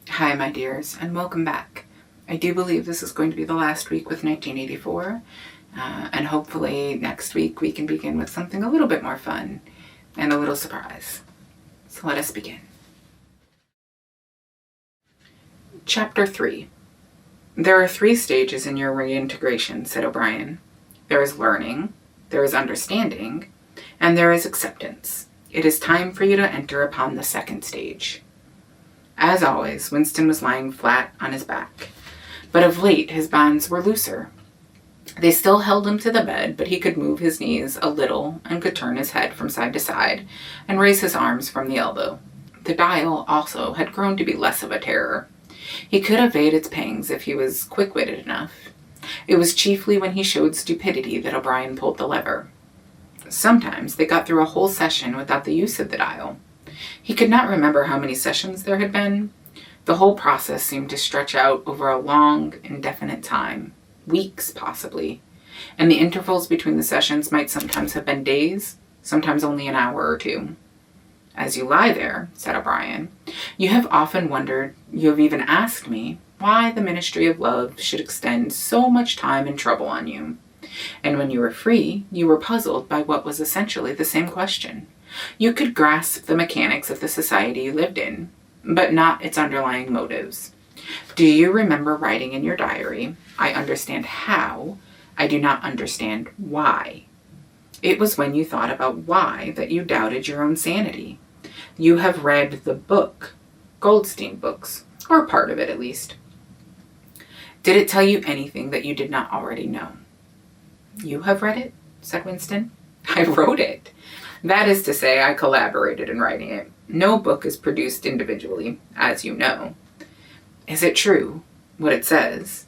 Hi, my dears, and welcome back. I do believe this is going to be the last week with 1984, and hopefully next week we can begin with something a little bit more fun and a little surprise. So let us begin. Chapter 3. There are 3 stages in your reintegration, said O'Brien. There is learning, there is understanding, and there is acceptance. It is time for you to enter upon the 2nd stage. As always, Winston was lying flat on his back, but of late his bonds were looser. They still held him to the bed, but he could move his knees a little and could turn his head from side to side and raise his arms from the elbow. The dial also had grown to be less of a terror. He could evade its pangs if he was quick-witted enough. It was chiefly when he showed stupidity that O'Brien pulled the lever. Sometimes they got through a whole session without the use of the dial. He could not remember how many sessions there had been. The whole process seemed to stretch out over a long, indefinite time, weeks possibly, and the intervals between the sessions might sometimes have been days, sometimes only an hour or 2. As you lie there, said O'Brien, you have often wondered, you have even asked me, why the ministry of love should extend so much time and trouble on you. And when you were free, you were puzzled by what was essentially the same question. You could grasp the mechanics of the society you lived in, but not its underlying motives. Do you remember writing in your diary, I understand how, I do not understand why? It was when you thought about why that you doubted your own sanity. You have read the book, Goldstein books, or part of it at least. Did it tell you anything that you did not already know? You have read it, said Winston. I wrote it. That is to say, I collaborated in writing it. No book is produced individually, as you know. Is it true, what it says?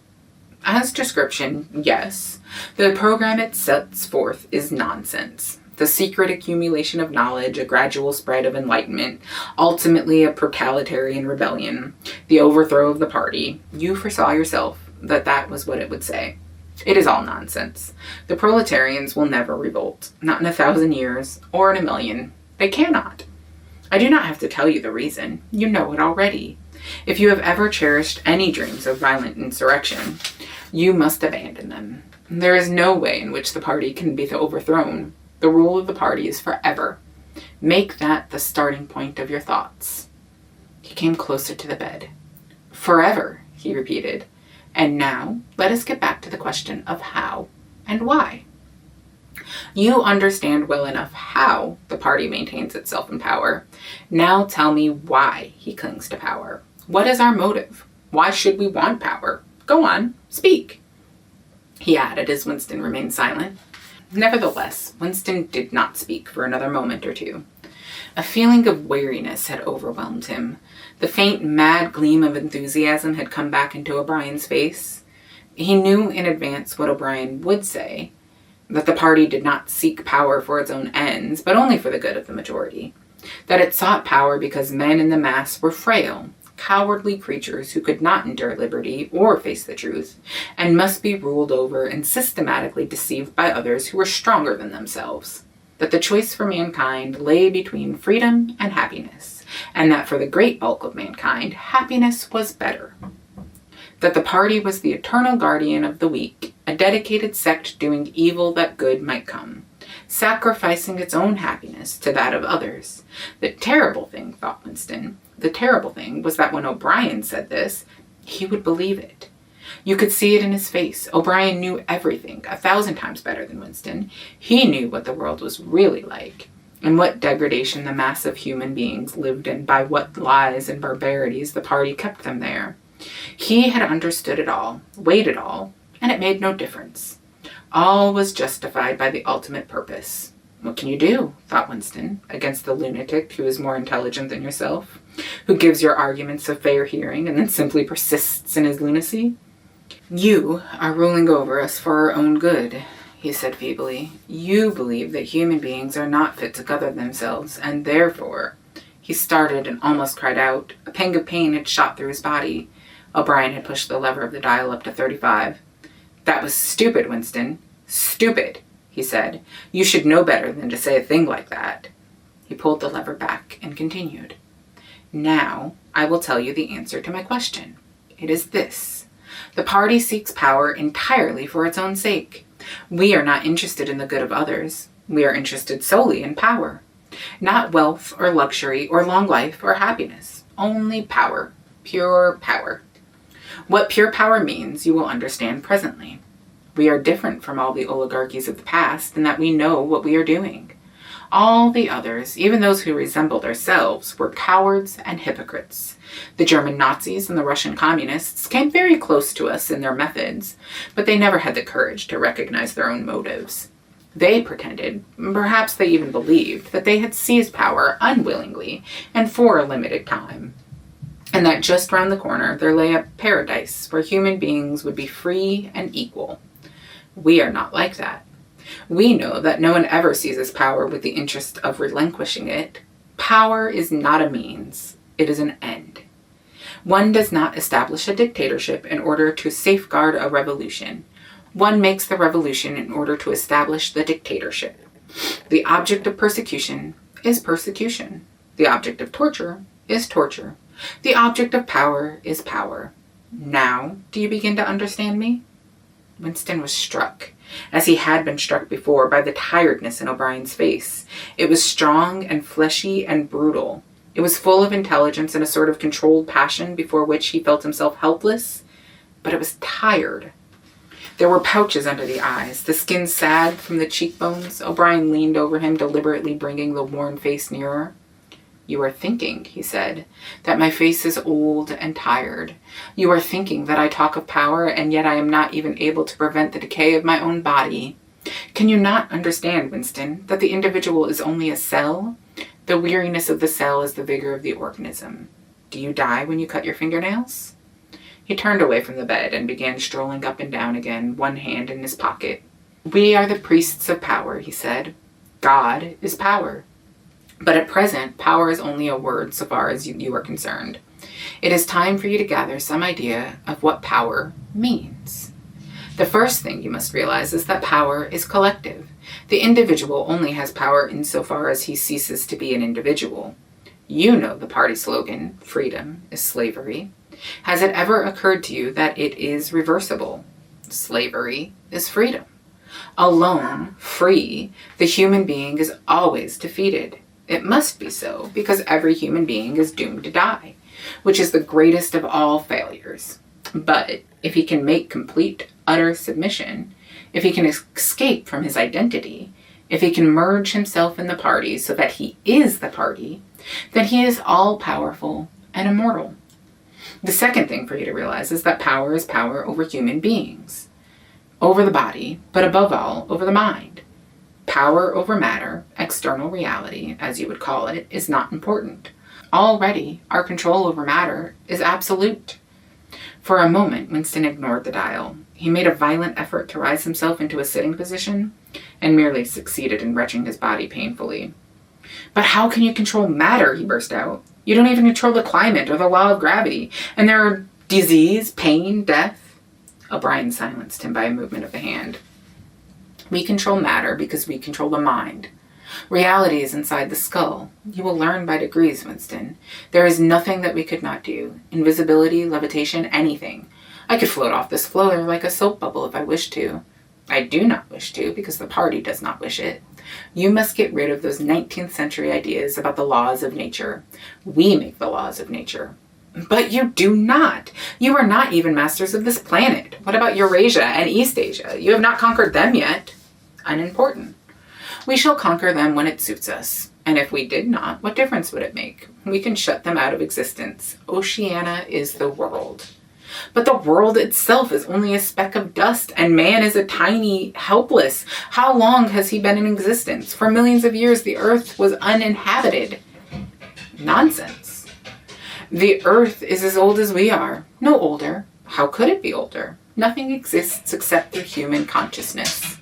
As description, yes. The program it sets forth is nonsense. The secret accumulation of knowledge, a gradual spread of enlightenment, ultimately a totalitarian rebellion, the overthrow of the party. You foresaw yourself that that was what it would say. It is all nonsense. The proletarians will never revolt, not in 1,000 years, or in 1,000,000. They cannot. I do not have to tell you the reason. You know it already. If you have ever cherished any dreams of violent insurrection, you must abandon them. There is no way in which the party can be overthrown. The rule of the party is forever. Make that the starting point of your thoughts. He came closer to the bed. Forever, he repeated. And now, let us get back to the question of how and why. You understand well enough how the party maintains itself in power. Now tell me why he clings to power. What is our motive? Why should we want power? Go on, speak, he added as Winston remained silent. Nevertheless, Winston did not speak for another moment or 2. A feeling of weariness had overwhelmed him. The faint, mad gleam of enthusiasm had come back into O'Brien's face. He knew in advance what O'Brien would say, that the party did not seek power for its own ends, but only for the good of the majority. That it sought power because men in the mass were frail, cowardly creatures who could not endure liberty or face the truth, and must be ruled over and systematically deceived by others who were stronger than themselves. That the choice for mankind lay between freedom and happiness, and that for the great bulk of mankind, happiness was better. That the party was the eternal guardian of the weak, a dedicated sect doing evil that good might come, sacrificing its own happiness to that of others. The terrible thing, thought Winston, the terrible thing was that when O'Brien said this, he would believe it. You could see it in his face. O'Brien knew everything, 1,000 times better than Winston. He knew what the world was really like, and what degradation the mass of human beings lived in, by what lies and barbarities the party kept them there. He had understood it all, weighed it all, and it made no difference. All was justified by the ultimate purpose. What can you do, thought Winston, against the lunatic who is more intelligent than yourself, who gives your arguments a fair hearing and then simply persists in his lunacy? You are ruling over us for our own good, he said feebly. You believe that human beings are not fit to govern themselves, and therefore... He started and almost cried out. A pang of pain had shot through his body. O'Brien had pushed the lever of the dial up to 35. That was stupid, Winston. Stupid, he said. You should know better than to say a thing like that. He pulled the lever back and continued. Now, I will tell you the answer to my question. It is this. The party seeks power entirely for its own sake. We are not interested in the good of others. We are interested solely in power. Not wealth or luxury or long life or happiness. Only power. Pure power. What pure power means you will understand presently. We are different from all the oligarchies of the past in that we know what we are doing. All the others, even those who resembled ourselves, were cowards and hypocrites. The German Nazis and the Russian communists came very close to us in their methods, but they never had the courage to recognize their own motives. They pretended, perhaps they even believed, that they had seized power unwillingly and for a limited time, and that just round the corner there lay a paradise where human beings would be free and equal. We are not like that. We know that no one ever seizes power with the interest of relinquishing it. Power is not a means, it is an end. One does not establish a dictatorship in order to safeguard a revolution. One makes the revolution in order to establish the dictatorship. The object of persecution is persecution. The object of torture is torture. The object of power is power. Now, do you begin to understand me? Winston was struck, as he had been struck before, by the tiredness in O'Brien's face. It was strong and fleshy and brutal. It was full of intelligence and a sort of controlled passion before which he felt himself helpless, but it was tired. There were pouches under the eyes. The skin sagged from the cheekbones. O'Brien leaned over him, deliberately bringing the worn face nearer. You are thinking, he said, that my face is old and tired. You are thinking that I talk of power, and yet I am not even able to prevent the decay of my own body. Can you not understand, Winston, that the individual is only a cell? The weariness of the cell is the vigor of the organism. Do you die when you cut your fingernails? He turned away from the bed and began strolling up and down again, one hand in his pocket. We are the priests of power, he said. God is power. But at present, power is only a word so far as you are concerned. It is time for you to gather some idea of what power means. The first thing you must realize is that power is collective. The individual only has power insofar as he ceases to be an individual. You know the party slogan, freedom is slavery. Has it ever occurred to you that it is reversible? Slavery is freedom. Alone, free, the human being is always defeated. It must be so, because every human being is doomed to die, which is the greatest of all failures. But if he can make complete, utter submission, if he can escape from his identity, if he can merge himself in the party so that he is the party, then he is all-powerful and immortal. The second thing for you to realize is that power is power over human beings, over the body, but above all, over the mind. Power over matter, external reality, as you would call it, is not important. Already, our control over matter is absolute. For a moment, Winston ignored the dial. He made a violent effort to rise himself into a sitting position, and merely succeeded in retching his body painfully. But how can you control matter, he burst out. You don't even control the climate or the law of gravity, and there are disease, pain, death. O'Brien silenced him by a movement of the hand. We control matter because we control the mind. Reality is inside the skull. You will learn by degrees, Winston. There is nothing that we could not do. Invisibility, levitation, anything. I could float off this floater like a soap bubble if I wished to. I do not wish to because the party does not wish it. You must get rid of those 19th century ideas about the laws of nature. We make the laws of nature. But you do not. You are not even masters of this planet. What about Eurasia and East Asia? You have not conquered them yet. Unimportant. We shall conquer them when it suits us. And if we did not, what difference would it make? We can shut them out of existence. Oceania is the world. But the world itself is only a speck of dust, and man is a tiny, helpless. How long has he been in existence? For millions of years, the earth was uninhabited. Nonsense. The earth is as old as we are. No older. How could it be older? Nothing exists except through human consciousness.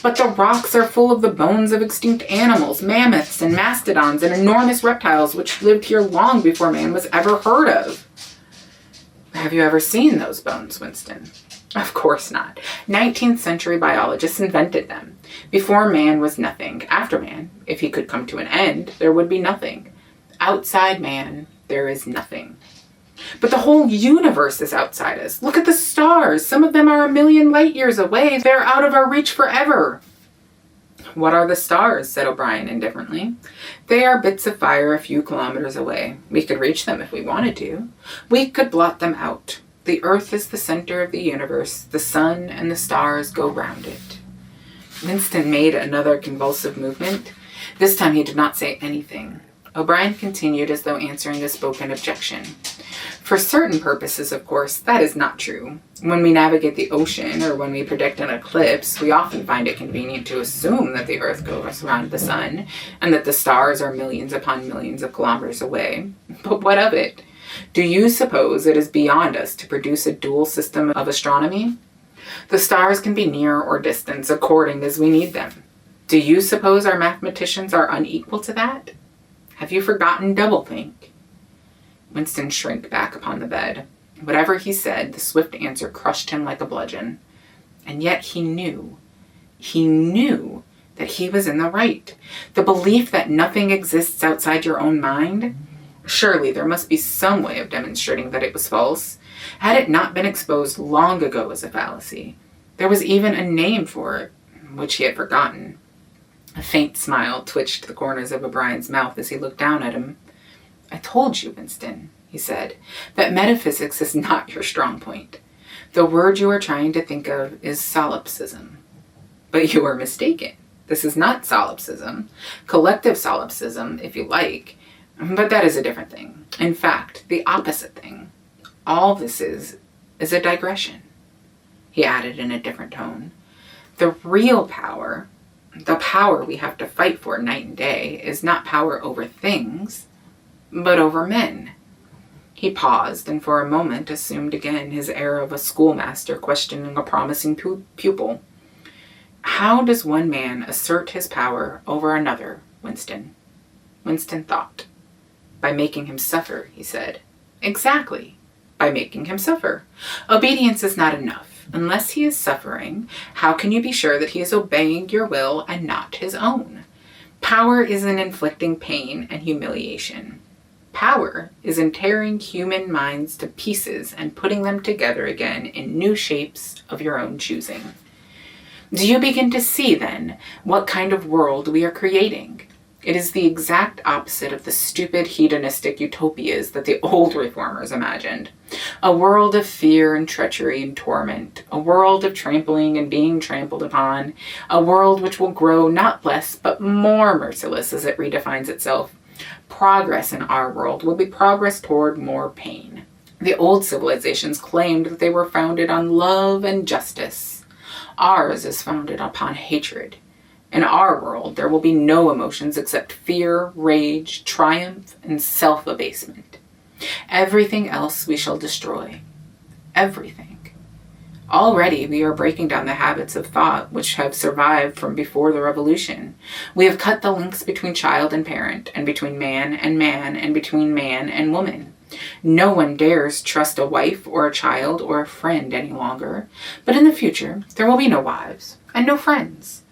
But the rocks are full of the bones of extinct animals, mammoths and mastodons and enormous reptiles which lived here long before man was ever heard of. Have you ever seen those bones, Winston? Of course not. 19th century biologists invented them. Before man was nothing. After man, if he could come to an end, there would be nothing. Outside man There is nothing. But the whole universe is outside us. Look at the stars. Some of them are 1,000,000 light years away. They're out of our reach forever. What are the stars? Said O'Brien indifferently. They are bits of fire a few kilometers away. We could reach them if we wanted to. We could blot them out. The earth is the center of the universe. The sun and the stars go round it. Winston made another convulsive movement. This time he did not say anything. O'Brien continued as though answering a spoken objection. For certain purposes, of course, that is not true. When we navigate the ocean or when we predict an eclipse, we often find it convenient to assume that the earth goes around the sun and that the stars are millions upon millions of kilometers away. But what of it? Do you suppose it is beyond us to produce a dual system of astronomy? The stars can be near or distant according as we need them. Do you suppose our mathematicians are unequal to that? Have you forgotten doublethink? Winston shrank back upon the bed. Whatever he said, the swift answer crushed him like a bludgeon. And yet he knew that he was in the right. The belief that nothing exists outside your own mind? Surely there must be some way of demonstrating that it was false. Had it not been exposed long ago as a fallacy? There was even a name for it, which he had forgotten. A faint smile twitched the corners of O'Brien's mouth as he looked down at him. I told you, Winston, he said, that metaphysics is not your strong point. The word you are trying to think of is solipsism. But you are mistaken. This is not solipsism. Collective solipsism, if you like, but that is a different thing. In fact, the opposite thing. All this is a digression, he added in a different tone. The real power, the power we have to fight for night and day, is not power over things, but over men. He paused and for a moment assumed again his air of a schoolmaster questioning a promising pupil. How does one man assert his power over another, Winston? Winston thought. By making him suffer, he said. Exactly, by making him suffer. Obedience is not enough. Unless he is suffering, how can you be sure that he is obeying your will and not his own? Power is in inflicting pain and humiliation. Power is in tearing human minds to pieces and putting them together again in new shapes of your own choosing. Do you begin to see, then, what kind of world we are creating? It is the exact opposite of the stupid hedonistic utopias that the old reformers imagined. A world of fear and treachery and torment. A world of trampling and being trampled upon. A world which will grow not less but more merciless as it redefines itself. Progress in our world will be progress toward more pain. The old civilizations claimed that they were founded on love and justice. Ours is founded upon hatred. In our world, there will be no emotions except fear, rage, triumph, and self-abasement. Everything else we shall destroy. Everything. Already we are breaking down the habits of thought which have survived from before the revolution. We have cut the links between child and parent, and between man, and between man and woman. No one dares trust a wife or a child or a friend any longer. But in the future, there will be no wives and no friends.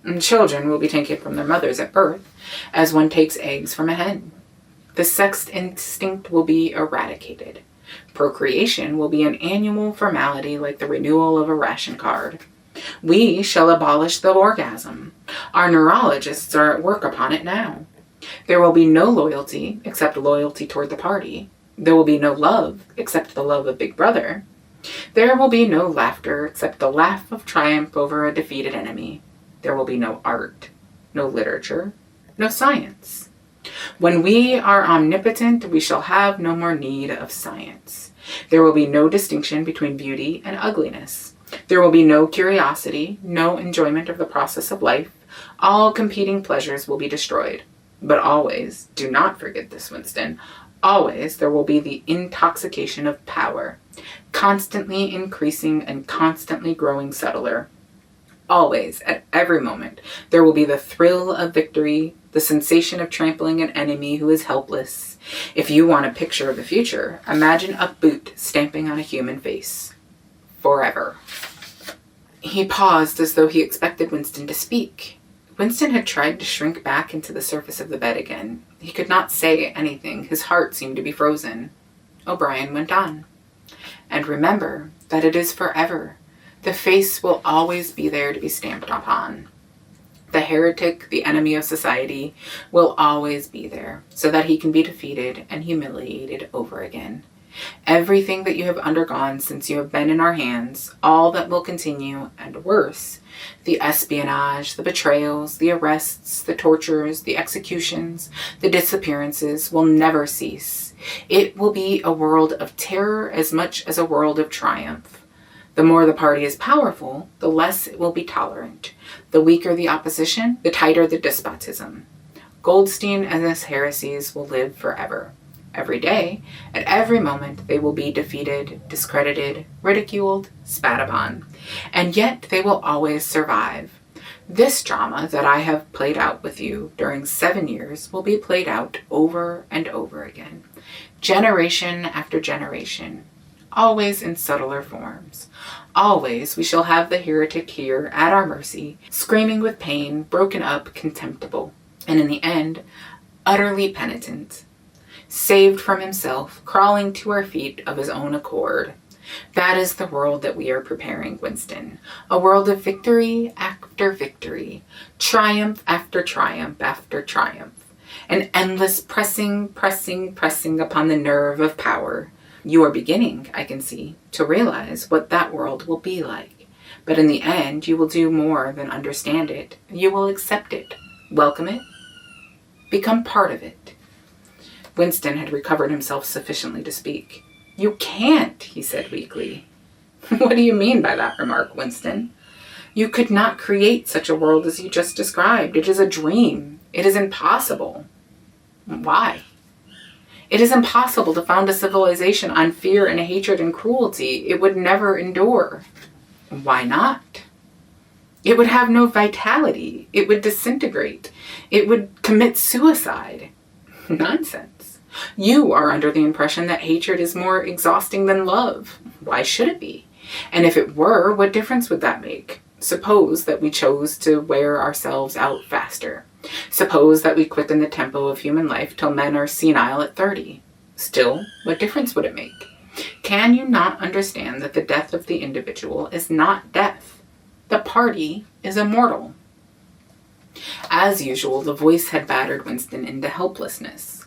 And children will be taken from their mothers at birth, as one takes eggs from a hen. The sex instinct will be eradicated. Procreation will be an annual formality like the renewal of a ration card. We shall abolish the orgasm. Our neurologists are at work upon it now. There will be no loyalty except loyalty toward the party. There will be no love except the love of Big Brother. There will be no laughter except the laugh of triumph over a defeated enemy. There will be no art, no literature, no science. When we are omnipotent, we shall have no more need of science. There will be no distinction between beauty and ugliness. There will be no curiosity, no enjoyment of the process of life. All competing pleasures will be destroyed. But always, do not forget this, Winston, always there will be the intoxication of power, constantly increasing and constantly growing subtler. Always, at every moment, there will be the thrill of victory, the sensation of trampling an enemy who is helpless. If you want a picture of the future, imagine a boot stamping on a human face. Forever. He paused as though he expected Winston to speak. Winston had tried to shrink back into the surface of the bed again. He could not say anything. His heart seemed to be frozen. O'Brien went on. And remember that it is forever. The face will always be there to be stamped upon. The heretic, the enemy of society, will always be there so that he can be defeated and humiliated over again. Everything that you have undergone since you have been in our hands, all that will continue, and worse, the espionage, the betrayals, the arrests, the tortures, the executions, the disappearances will never cease. It will be a world of terror as much as a world of triumph. The more the party is powerful, the less it will be tolerant. The weaker the opposition, the tighter the despotism. Goldstein and his heresies will live forever. Every day, at every moment, they will be defeated, discredited, ridiculed, spat upon. And yet they will always survive. This drama that I have played out with you during 7 years will be played out over and over again. Generation after generation. Always in subtler forms. Always we shall have the heretic here at our mercy, screaming with pain, broken up, contemptible, and in the end, utterly penitent. Saved from himself, crawling to our feet of his own accord. That is the world that we are preparing, Winston. A world of victory after victory, triumph after triumph after triumph. An endless pressing upon the nerve of power. You are beginning, I can see, to realize what that world will be like. But in the end, you will do more than understand it. You will accept it, welcome it, become part of it. Winston had recovered himself sufficiently to speak. You can't, he said weakly. What do you mean by that remark, Winston? You could not create such a world as you just described. It is a dream. It is impossible. Why? It is impossible to found a civilization on fear and hatred and cruelty. It would never endure. Why not? It would have no vitality. It would disintegrate. It would commit suicide. Nonsense. You are under the impression that hatred is more exhausting than love. Why should it be? And if it were, what difference would that make? Suppose that we chose to wear ourselves out faster. Suppose that we quicken the tempo of human life till men are senile at 30. Still, what difference would it make? Can you not understand that the death of the individual is not death? The party is immortal. As usual, the voice had battered Winston into helplessness.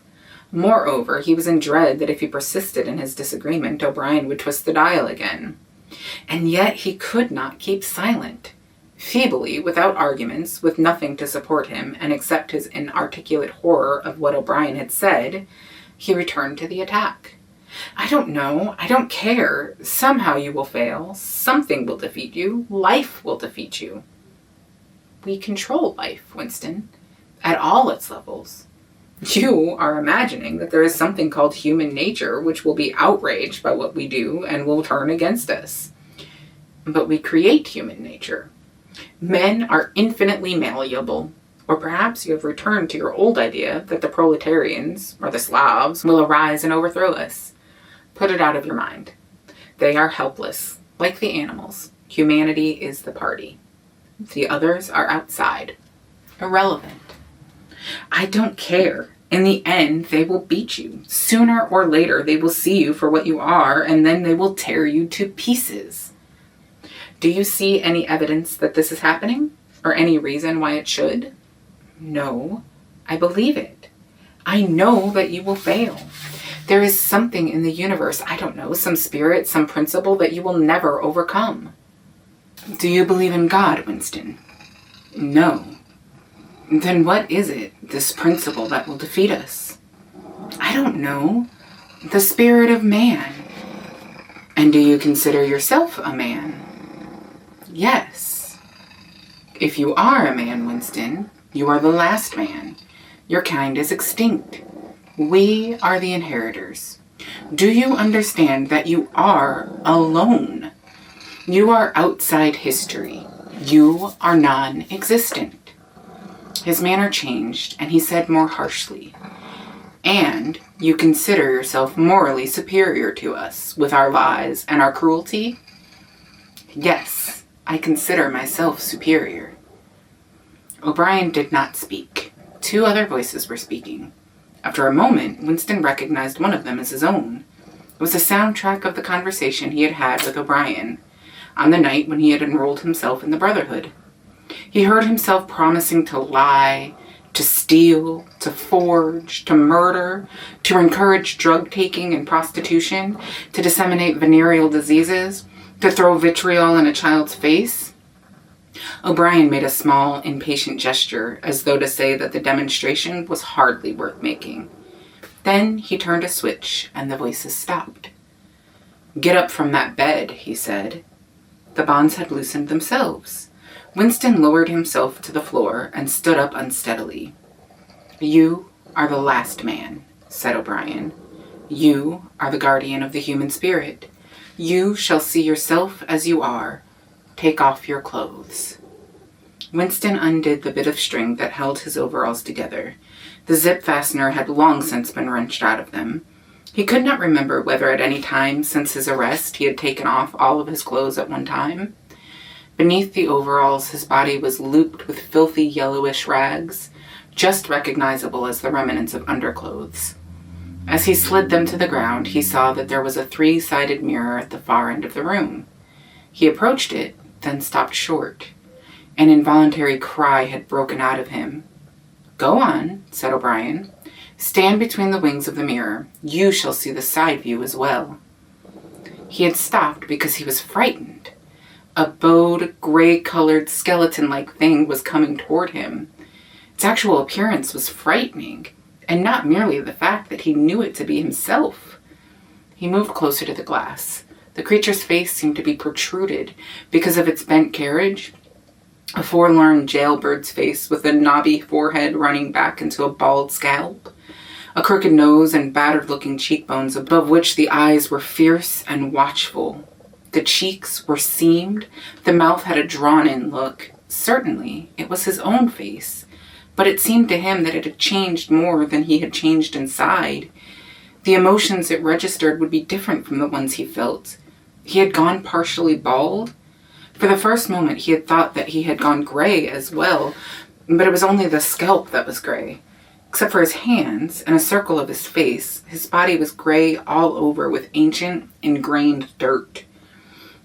Moreover, he was in dread that if he persisted in his disagreement, O'Brien would twist the dial again. And yet he could not keep silent. Feebly, without arguments, with nothing to support him, and except his inarticulate horror of what O'Brien had said, he returned to the attack. I don't know. I don't care. Somehow you will fail. Something will defeat you. Life will defeat you. We control life, Winston, at all its levels. You are imagining that there is something called human nature which will be outraged by what we do and will turn against us. But we create human nature. Men are infinitely malleable. Or perhaps you have returned to your old idea that the proletarians, or the Slavs, will arise and overthrow us. Put it out of your mind. They are helpless, like the animals. Humanity is the party. The others are outside. Irrelevant. I don't care. In the end, they will beat you. Sooner or later, they will see you for what you are, and then they will tear you to pieces. Do you see any evidence that this is happening? Or any reason why it should? No, I believe it. I know that you will fail. There is something in the universe, I don't know, some spirit, some principle that you will never overcome. Do you believe in God, Winston? No. Then what is it, this principle that will defeat us? I don't know. The spirit of man. And do you consider yourself a man? Yes. If you are a man, Winston, you are the last man. Your kind is extinct. We are the inheritors. Do you understand that you are alone? You are outside history. You are non-existent. His manner changed, and he said more harshly, and you consider yourself morally superior to us with our lies and our cruelty? Yes, I consider myself superior. O'Brien did not speak. Two other voices were speaking. After a moment, Winston recognized one of them as his own. It was a soundtrack of the conversation he had had with O'Brien on the night when he had enrolled himself in the Brotherhood. He heard himself promising to lie, to steal, to forge, to murder, to encourage drug-taking and prostitution, to disseminate venereal diseases, to throw vitriol in a child's face. O'Brien made a small, impatient gesture, as though to say that the demonstration was hardly worth making. Then he turned a switch, and the voices stopped. "Get up from that bed," he said. The bonds had loosened themselves. Winston lowered himself to the floor and stood up unsteadily. "You are the last man," said O'Brien. "You are the guardian of the human spirit. You shall see yourself as you are. Take off your clothes." Winston undid the bit of string that held his overalls together. The zip fastener had long since been wrenched out of them. He could not remember whether at any time since his arrest he had taken off all of his clothes at one time. Beneath the overalls, his body was looped with filthy yellowish rags, just recognizable as the remnants of underclothes. As he slid them to the ground, he saw that there was a three-sided mirror at the far end of the room. He approached it, then stopped short. An involuntary cry had broken out of him. "Go on," said O'Brien. "Stand between the wings of the mirror. You shall see the side view as well." He had stopped because he was frightened. A bowed, gray-colored, skeleton-like thing was coming toward him. Its actual appearance was frightening, and not merely the fact that he knew it to be himself. He moved closer to the glass. The creature's face seemed to be protruded because of its bent carriage. A forlorn jailbird's face with a knobby forehead running back into a bald scalp. A crooked nose and battered-looking cheekbones above which the eyes were fierce and watchful. The cheeks were seamed. The mouth had a drawn-in look. Certainly, it was his own face, but it seemed to him that it had changed more than he had changed inside. The emotions it registered would be different from the ones he felt. He had gone partially bald. For the first moment, he had thought that he had gone gray as well, but it was only the scalp that was gray. Except for his hands and a circle of his face, his body was gray all over with ancient, ingrained dirt.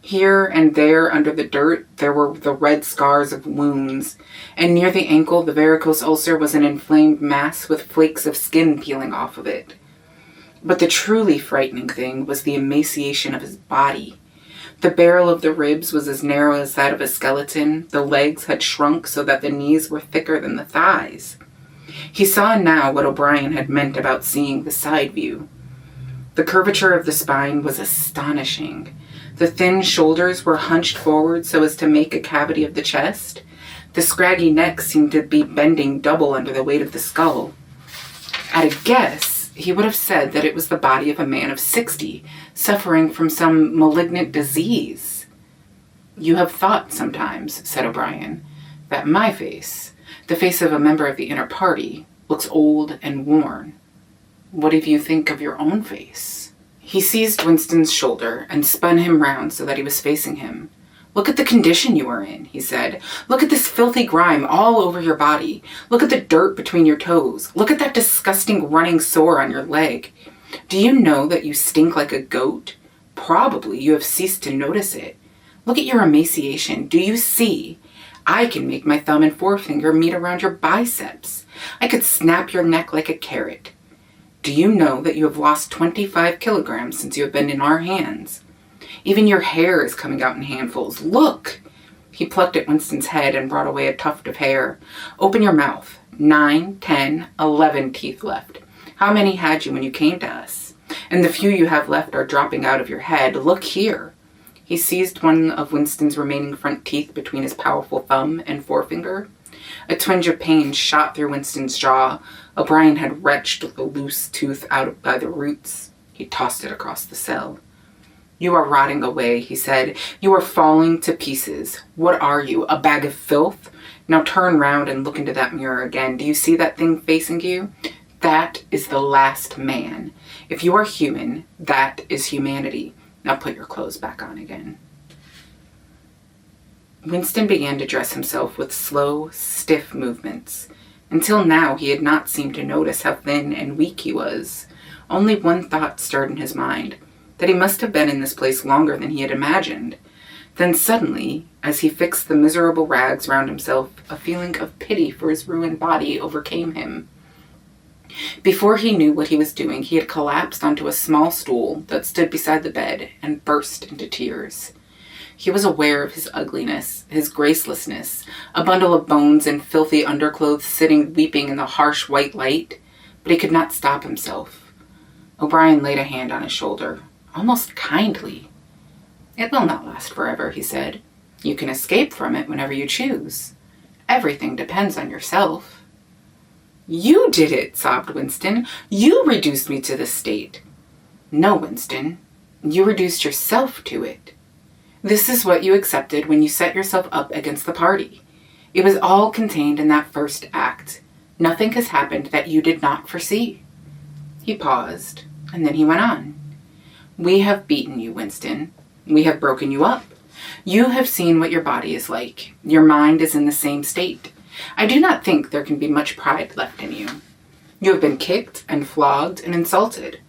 Here and there under the dirt, there were the red scars of wounds, and near the ankle, the varicose ulcer was an inflamed mass with flakes of skin peeling off of it. But the truly frightening thing was the emaciation of his body. The barrel of the ribs was as narrow as that of a skeleton. The legs had shrunk so that the knees were thicker than the thighs. He saw now what O'Brien had meant about seeing the side view. The curvature of the spine was astonishing. The thin shoulders were hunched forward so as to make a cavity of the chest. The scraggy neck seemed to be bending double under the weight of the skull. At a guess, he would have said that it was the body of a man of 60, suffering from some malignant disease. "You have thought sometimes," said O'Brien, "that my face, the face of a member of the inner party, looks old and worn. What do you think of your own face?" He seized Winston's shoulder and spun him round so that he was facing him. "Look at the condition you are in," he said. "Look at this filthy grime all over your body. Look at the dirt between your toes. Look at that disgusting running sore on your leg. Do you know that you stink like a goat? Probably you have ceased to notice it. Look at your emaciation. Do you see? I can make my thumb and forefinger meet around your biceps. I could snap your neck like a carrot. Do you know that you have lost 25 kilograms since you have been in our hands? Even your hair is coming out in handfuls. Look!" He plucked at Winston's head and brought away a tuft of hair. "Open your mouth. 9, 10, 11 teeth left. How many had you when you came to us? And the few you have left are dropping out of your head. Look here." He seized one of Winston's remaining front teeth between his powerful thumb and forefinger. A twinge of pain shot through Winston's jaw. O'Brien had wrenched the loose tooth out by the roots. He tossed it across the cell. "You are rotting away," he said. "You are falling to pieces. What are you, a bag of filth? Now turn round and look into that mirror again. Do you see that thing facing you? That is the last man. If you are human, that is humanity. Now put your clothes back on again." Winston began to dress himself with slow, stiff movements. Until now, he had not seemed to notice how thin and weak he was. Only one thought stirred in his mind, that he must have been in this place longer than he had imagined. Then suddenly, as he fixed the miserable rags round himself, a feeling of pity for his ruined body overcame him. Before he knew what he was doing, he had collapsed onto a small stool that stood beside the bed and burst into tears. He was aware of his ugliness, his gracelessness, a bundle of bones and filthy underclothes sitting weeping in the harsh white light, but he could not stop himself. O'Brien laid a hand on his shoulder, almost kindly. "It will not last forever," he said. "You can escape from it whenever you choose. Everything depends on yourself." "You did it," sobbed Winston. "You reduced me to this state." "No, Winston. You reduced yourself to it. This is what you accepted when you set yourself up against the party. It was all contained in that first act. Nothing has happened that you did not foresee." He paused, and then he went on. "We have beaten you, Winston. We have broken you up. You have seen what your body is like. Your mind is in the same state. I do not think there can be much pride left in you. You have been kicked and flogged and insulted.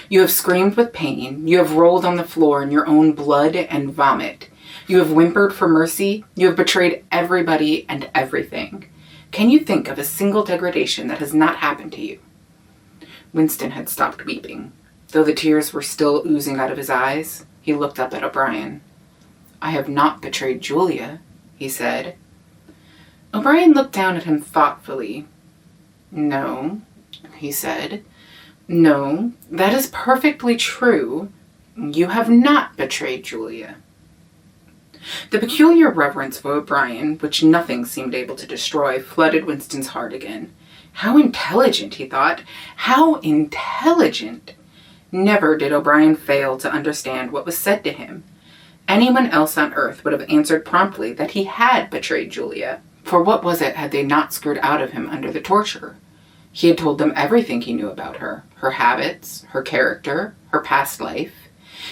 You have screamed with pain. You have rolled on the floor in your own blood and vomit. You have whimpered for mercy. You have betrayed everybody and everything. Can you think of a single degradation that has not happened to you?" Winston had stopped weeping. Though the tears were still oozing out of his eyes, he looked up at O'Brien. "I have not betrayed Julia," he said. O'Brien looked down at him thoughtfully. "No," he said. "No, that is perfectly true. You have not betrayed Julia." The peculiar reverence for O'Brien, which nothing seemed able to destroy, flooded Winston's heart again. How intelligent, he thought. How intelligent! Never did O'Brien fail to understand what was said to him. Anyone else on earth would have answered promptly that he had betrayed Julia. For what was it had they not screwed out of him under the torture? He had told them everything he knew about her habits, her character, her past life.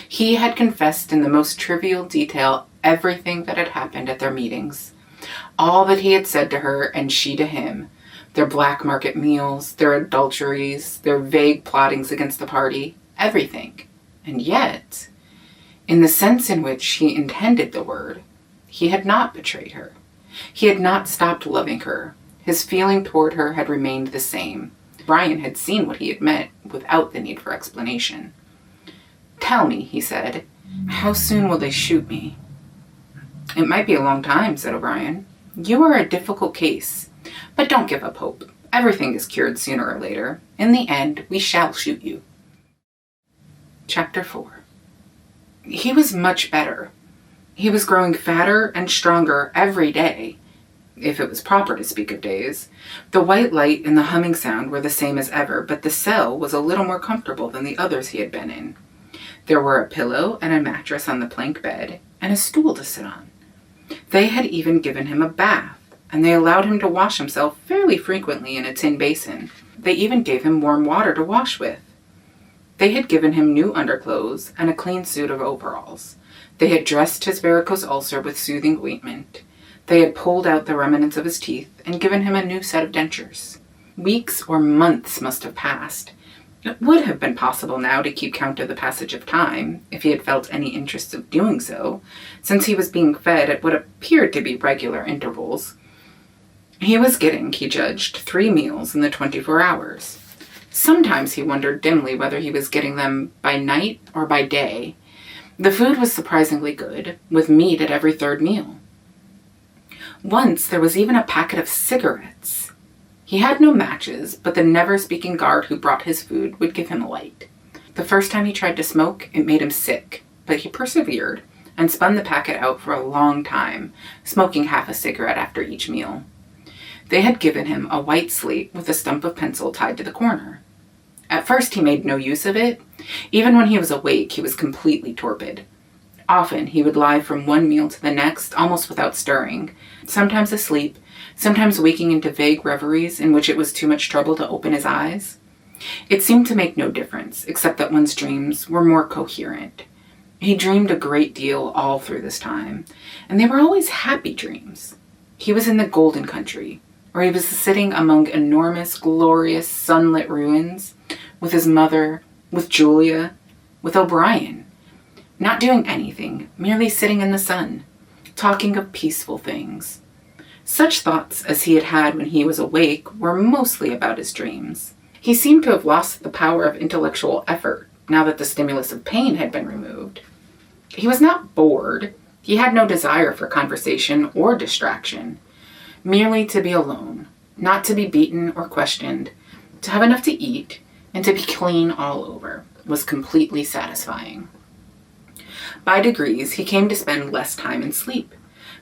He had confessed in the most trivial detail everything that had happened at their meetings. All that he had said to her and she to him, their black market meals, their adulteries, their vague plottings against the party, everything. And yet, in the sense in which he intended the word, he had not betrayed her. He had not stopped loving her. His feeling toward her had remained the same. Brian had seen what he had meant without the need for explanation. "Tell me," he said, "how soon will they shoot me?" "It might be a long time," said O'Brien. "You are a difficult case. But don't give up hope. Everything is cured sooner or later. In the end, we shall shoot you." Chapter 4. He was much better. He was growing fatter and stronger every day, if it was proper to speak of days. The white light and the humming sound were the same as ever, but the cell was a little more comfortable than the others he had been in. There were a pillow and a mattress on the plank bed, and a stool to sit on. They had even given him a bath, and they allowed him to wash himself fairly frequently in a tin basin. They even gave him warm water to wash with. They had given him new underclothes and a clean suit of overalls. They had dressed his varicose ulcer with soothing ointment. They had pulled out the remnants of his teeth and given him a new set of dentures. Weeks or months must have passed. It would have been possible now to keep count of the passage of time, if he had felt any interest of doing so, since he was being fed at what appeared to be regular intervals. He was getting, he judged, 3 meals in the 24 hours. Sometimes he wondered dimly whether he was getting them by night or by day. The food was surprisingly good, with meat at every 3rd meal. Once there was even a packet of cigarettes. He had no matches, but the never-speaking guard who brought his food would give him a light. The first time he tried to smoke, it made him sick, but he persevered and spun the packet out for a long time, smoking half a cigarette after each meal. They had given him a white slate with a stump of pencil tied to the corner. At first he made no use of it. Even when he was awake, he was completely torpid. Often he would lie from one meal to the next, almost without stirring, sometimes asleep, sometimes waking into vague reveries in which it was too much trouble to open his eyes. It seemed to make no difference, except that one's dreams were more coherent. He dreamed a great deal all through this time, and they were always happy dreams. He was in the Golden Country, or he was sitting among enormous, glorious, sunlit ruins with his mother, with Julia, with O'Brien, not doing anything, merely sitting in the sun, talking of peaceful things. Such thoughts as he had had when he was awake were mostly about his dreams. He seemed to have lost the power of intellectual effort now that the stimulus of pain had been removed. He was not bored. He had no desire for conversation or distraction, merely to be alone, not to be beaten or questioned, to have enough to eat, and to be clean all over was completely satisfying. By degrees, he came to spend less time in sleep,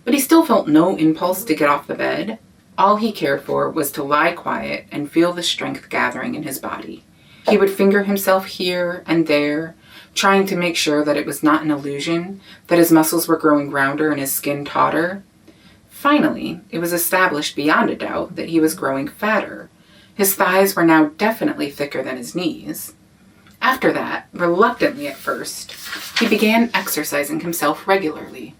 but he still felt no impulse to get off the bed. All he cared for was to lie quiet and feel the strength gathering in his body. He would finger himself here and there, trying to make sure that it was not an illusion, that his muscles were growing rounder and his skin tauter. Finally, it was established beyond a doubt that he was growing fatter. His thighs were now definitely thicker than his knees. After that, reluctantly at first, he began exercising himself regularly.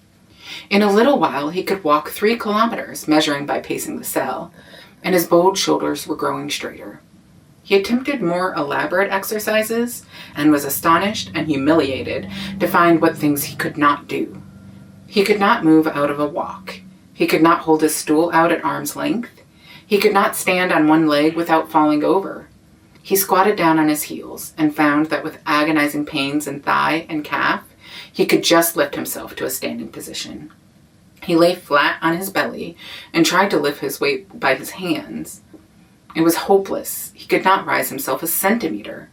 In a little while, he could walk 3 kilometers, measuring by pacing the cell, and his bowed shoulders were growing straighter. He attempted more elaborate exercises and was astonished and humiliated to find what things he could not do. He could not move out of a walk. He could not hold his stool out at arm's length. He could not stand on one leg without falling over. He squatted down on his heels and found that with agonizing pains in thigh and calf, he could just lift himself to a standing position. He lay flat on his belly and tried to lift his weight by his hands. It was hopeless. He could not rise himself a centimeter.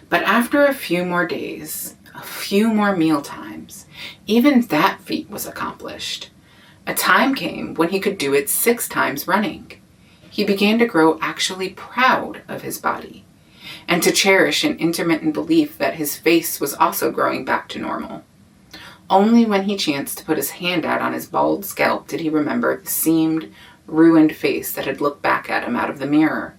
But after a few more days, a few more meal times, even that feat was accomplished. A time came when he could do it 6 times running. He began to grow actually proud of his body, and to cherish an intermittent belief that his face was also growing back to normal. Only when he chanced to put his hand out on his bald scalp did he remember the seamed, ruined face that had looked back at him out of the mirror.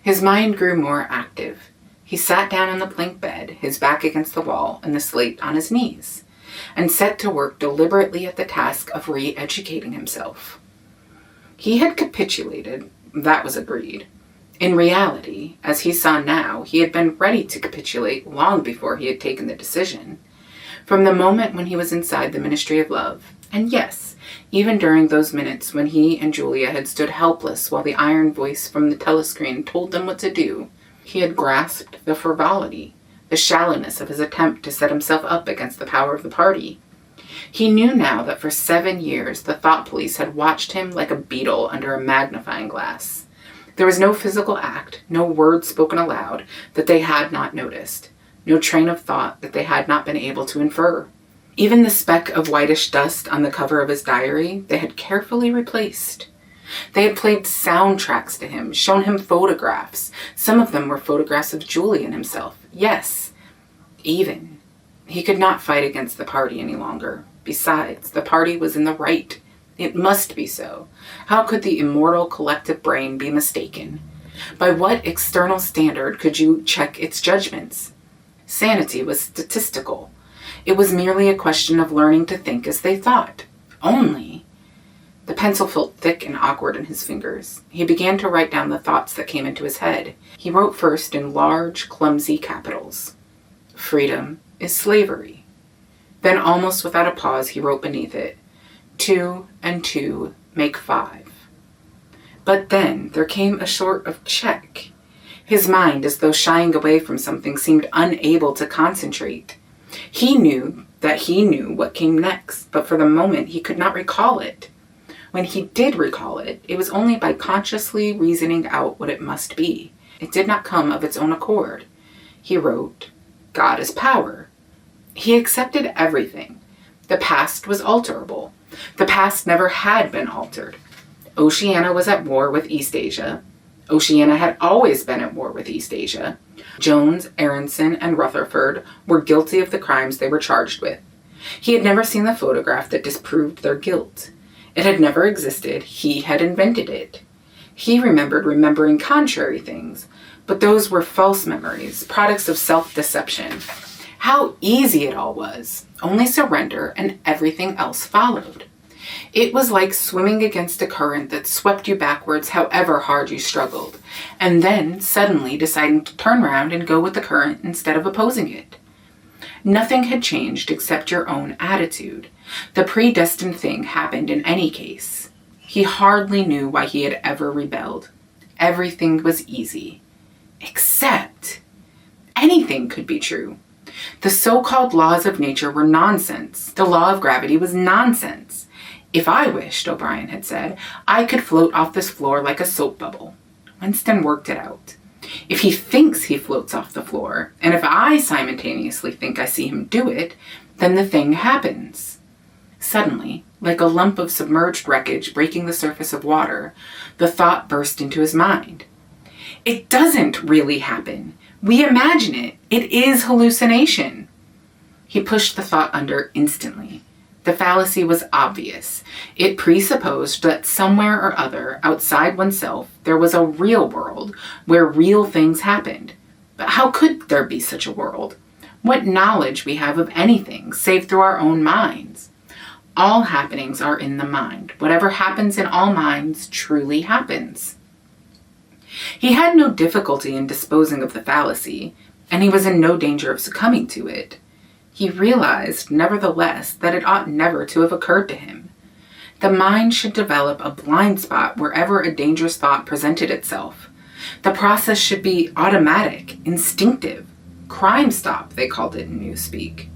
His mind grew more active. He sat down on the plank bed, his back against the wall and the slate on his knees, and set to work deliberately at the task of re-educating himself. He had capitulated, that was agreed. In reality, as he saw now, he had been ready to capitulate long before he had taken the decision. From the moment when he was inside the Ministry of Love, and yes, even during those minutes when he and Julia had stood helpless while the iron voice from the telescreen told them what to do, he had grasped the frivolity, the shallowness of his attempt to set himself up against the power of the party. He knew now that for 7 years the thought police had watched him like a beetle under a magnifying glass. There was no physical act, no word spoken aloud that they had not noticed, no train of thought that they had not been able to infer. Even the speck of whitish dust on the cover of his diary they had carefully replaced. They had played soundtracks to him, shown him photographs. Some of them were photographs of Julian himself. Yes, even. He could not fight against the party any longer. Besides, the party was in the right. It must be so. How could the immortal collective brain be mistaken? By what external standard could you check its judgments? Sanity was statistical. It was merely a question of learning to think as they thought. Only. The pencil felt thick and awkward in his fingers. He began to write down the thoughts that came into his head. He wrote first in large, clumsy capitals. Freedom is slavery. Then, almost without a pause, he wrote beneath it, 2 and 2 make 5. But then there came a sort of check. His mind, as though shying away from something, seemed unable to concentrate. He knew that he knew what came next, but for the moment he could not recall it. When he did recall it, it was only by consciously reasoning out what it must be. It did not come of its own accord. He wrote, God is power. He accepted everything. The past was alterable. The past never had been altered. Oceania was at war with East Asia. Oceania had always been at war with East Asia. Jones, Aronson, and Rutherford were guilty of the crimes they were charged with. He had never seen the photograph that disproved their guilt. It had never existed. He had invented it. He remembered remembering contrary things, but those were false memories, products of self-deception. How easy it all was. Only surrender and everything else followed. It was like swimming against a current that swept you backwards however hard you struggled, and then suddenly deciding to turn around and go with the current instead of opposing it. Nothing had changed except your own attitude. The predestined thing happened in any case. He hardly knew why he had ever rebelled. Everything was easy. Except anything could be true. The so-called laws of nature were nonsense. The law of gravity was nonsense. If I wished, O'Brien had said, I could float off this floor like a soap bubble. Winston worked it out. If he thinks he floats off the floor, and if I simultaneously think I see him do it, then the thing happens. Suddenly, like a lump of submerged wreckage breaking the surface of water, the thought burst into his mind. It doesn't really happen. We imagine it. It is hallucination. He pushed the thought under instantly. The fallacy was obvious. It presupposed that somewhere or other outside oneself there was a real world where real things happened. But how could there be such a world? What knowledge we have of anything save through our own minds? All happenings are in the mind. Whatever happens in all minds truly happens. He had no difficulty in disposing of the fallacy, and he was in no danger of succumbing to it. He realized, nevertheless, that it ought never to have occurred to him. The mind should develop a blind spot wherever a dangerous thought presented itself. The process should be automatic, instinctive. Crime Stop, they called it in Newspeak.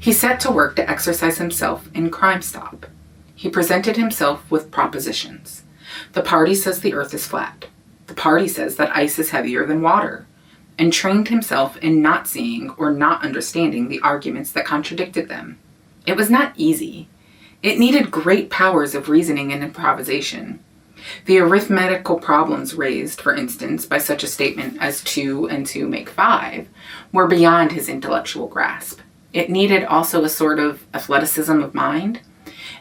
He set to work to exercise himself in Crime Stop. He presented himself with propositions. The party says the earth is flat. The party says that ice is heavier than water, and trained himself in not seeing or not understanding the arguments that contradicted them. It was not easy. It needed great powers of reasoning and improvisation. The arithmetical problems raised, for instance, by such a statement as 2 and 2 make 5, were beyond his intellectual grasp. It needed also a sort of athleticism of mind,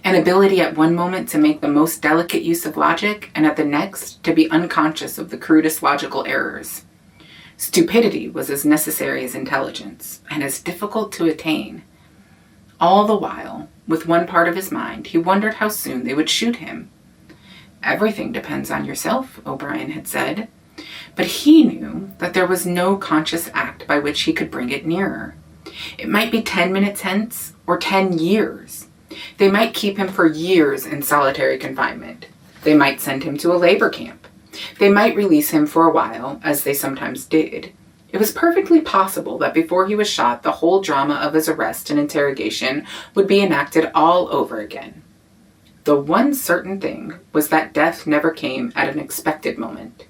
an ability at one moment to make the most delicate use of logic, and at the next to be unconscious of the crudest logical errors. Stupidity was as necessary as intelligence, and as difficult to attain. All the while, with one part of his mind, he wondered how soon they would shoot him. Everything depends on yourself, O'Brien had said, but he knew that there was no conscious act by which he could bring it nearer. It might be 10 minutes hence, or 10 years. They might keep him for years in solitary confinement. They might send him to a labor camp. They might release him for a while, as they sometimes did. It was perfectly possible that before he was shot, the whole drama of his arrest and interrogation would be enacted all over again. The one certain thing was that death never came at an expected moment.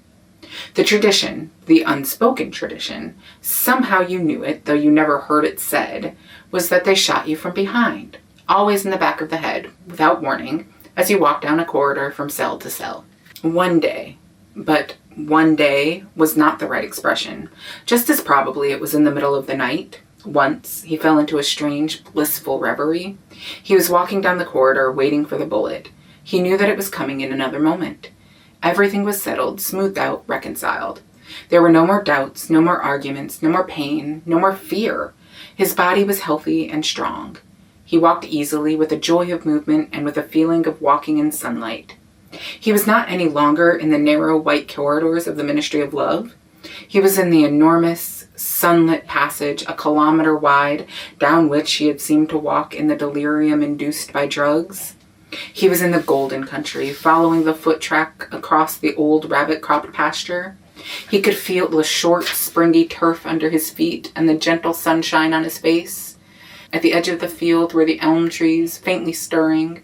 The tradition, the unspoken tradition, somehow you knew it, though you never heard it said, was that they shot you from behind, always in the back of the head, without warning, as you walked down a corridor from cell to cell. One day, but one day was not the right expression. Just as probably it was in the middle of the night. Once, he fell into a strange, blissful reverie. He was walking down the corridor, waiting for the bullet. He knew that it was coming in another moment. Everything was settled, smoothed out, reconciled. There were no more doubts, no more arguments, no more pain, no more fear. His body was healthy and strong. He walked easily, with a joy of movement and with a feeling of walking in sunlight. He was not any longer in the narrow white corridors of the Ministry of Love. He was in the enormous, sunlit passage, a kilometer wide, down which he had seemed to walk in the delirium induced by drugs. He was in the golden country, following the foot track across the old rabbit-cropped pasture. He could feel the short, springy turf under his feet and the gentle sunshine on his face. At the edge of the field were the elm trees, faintly stirring,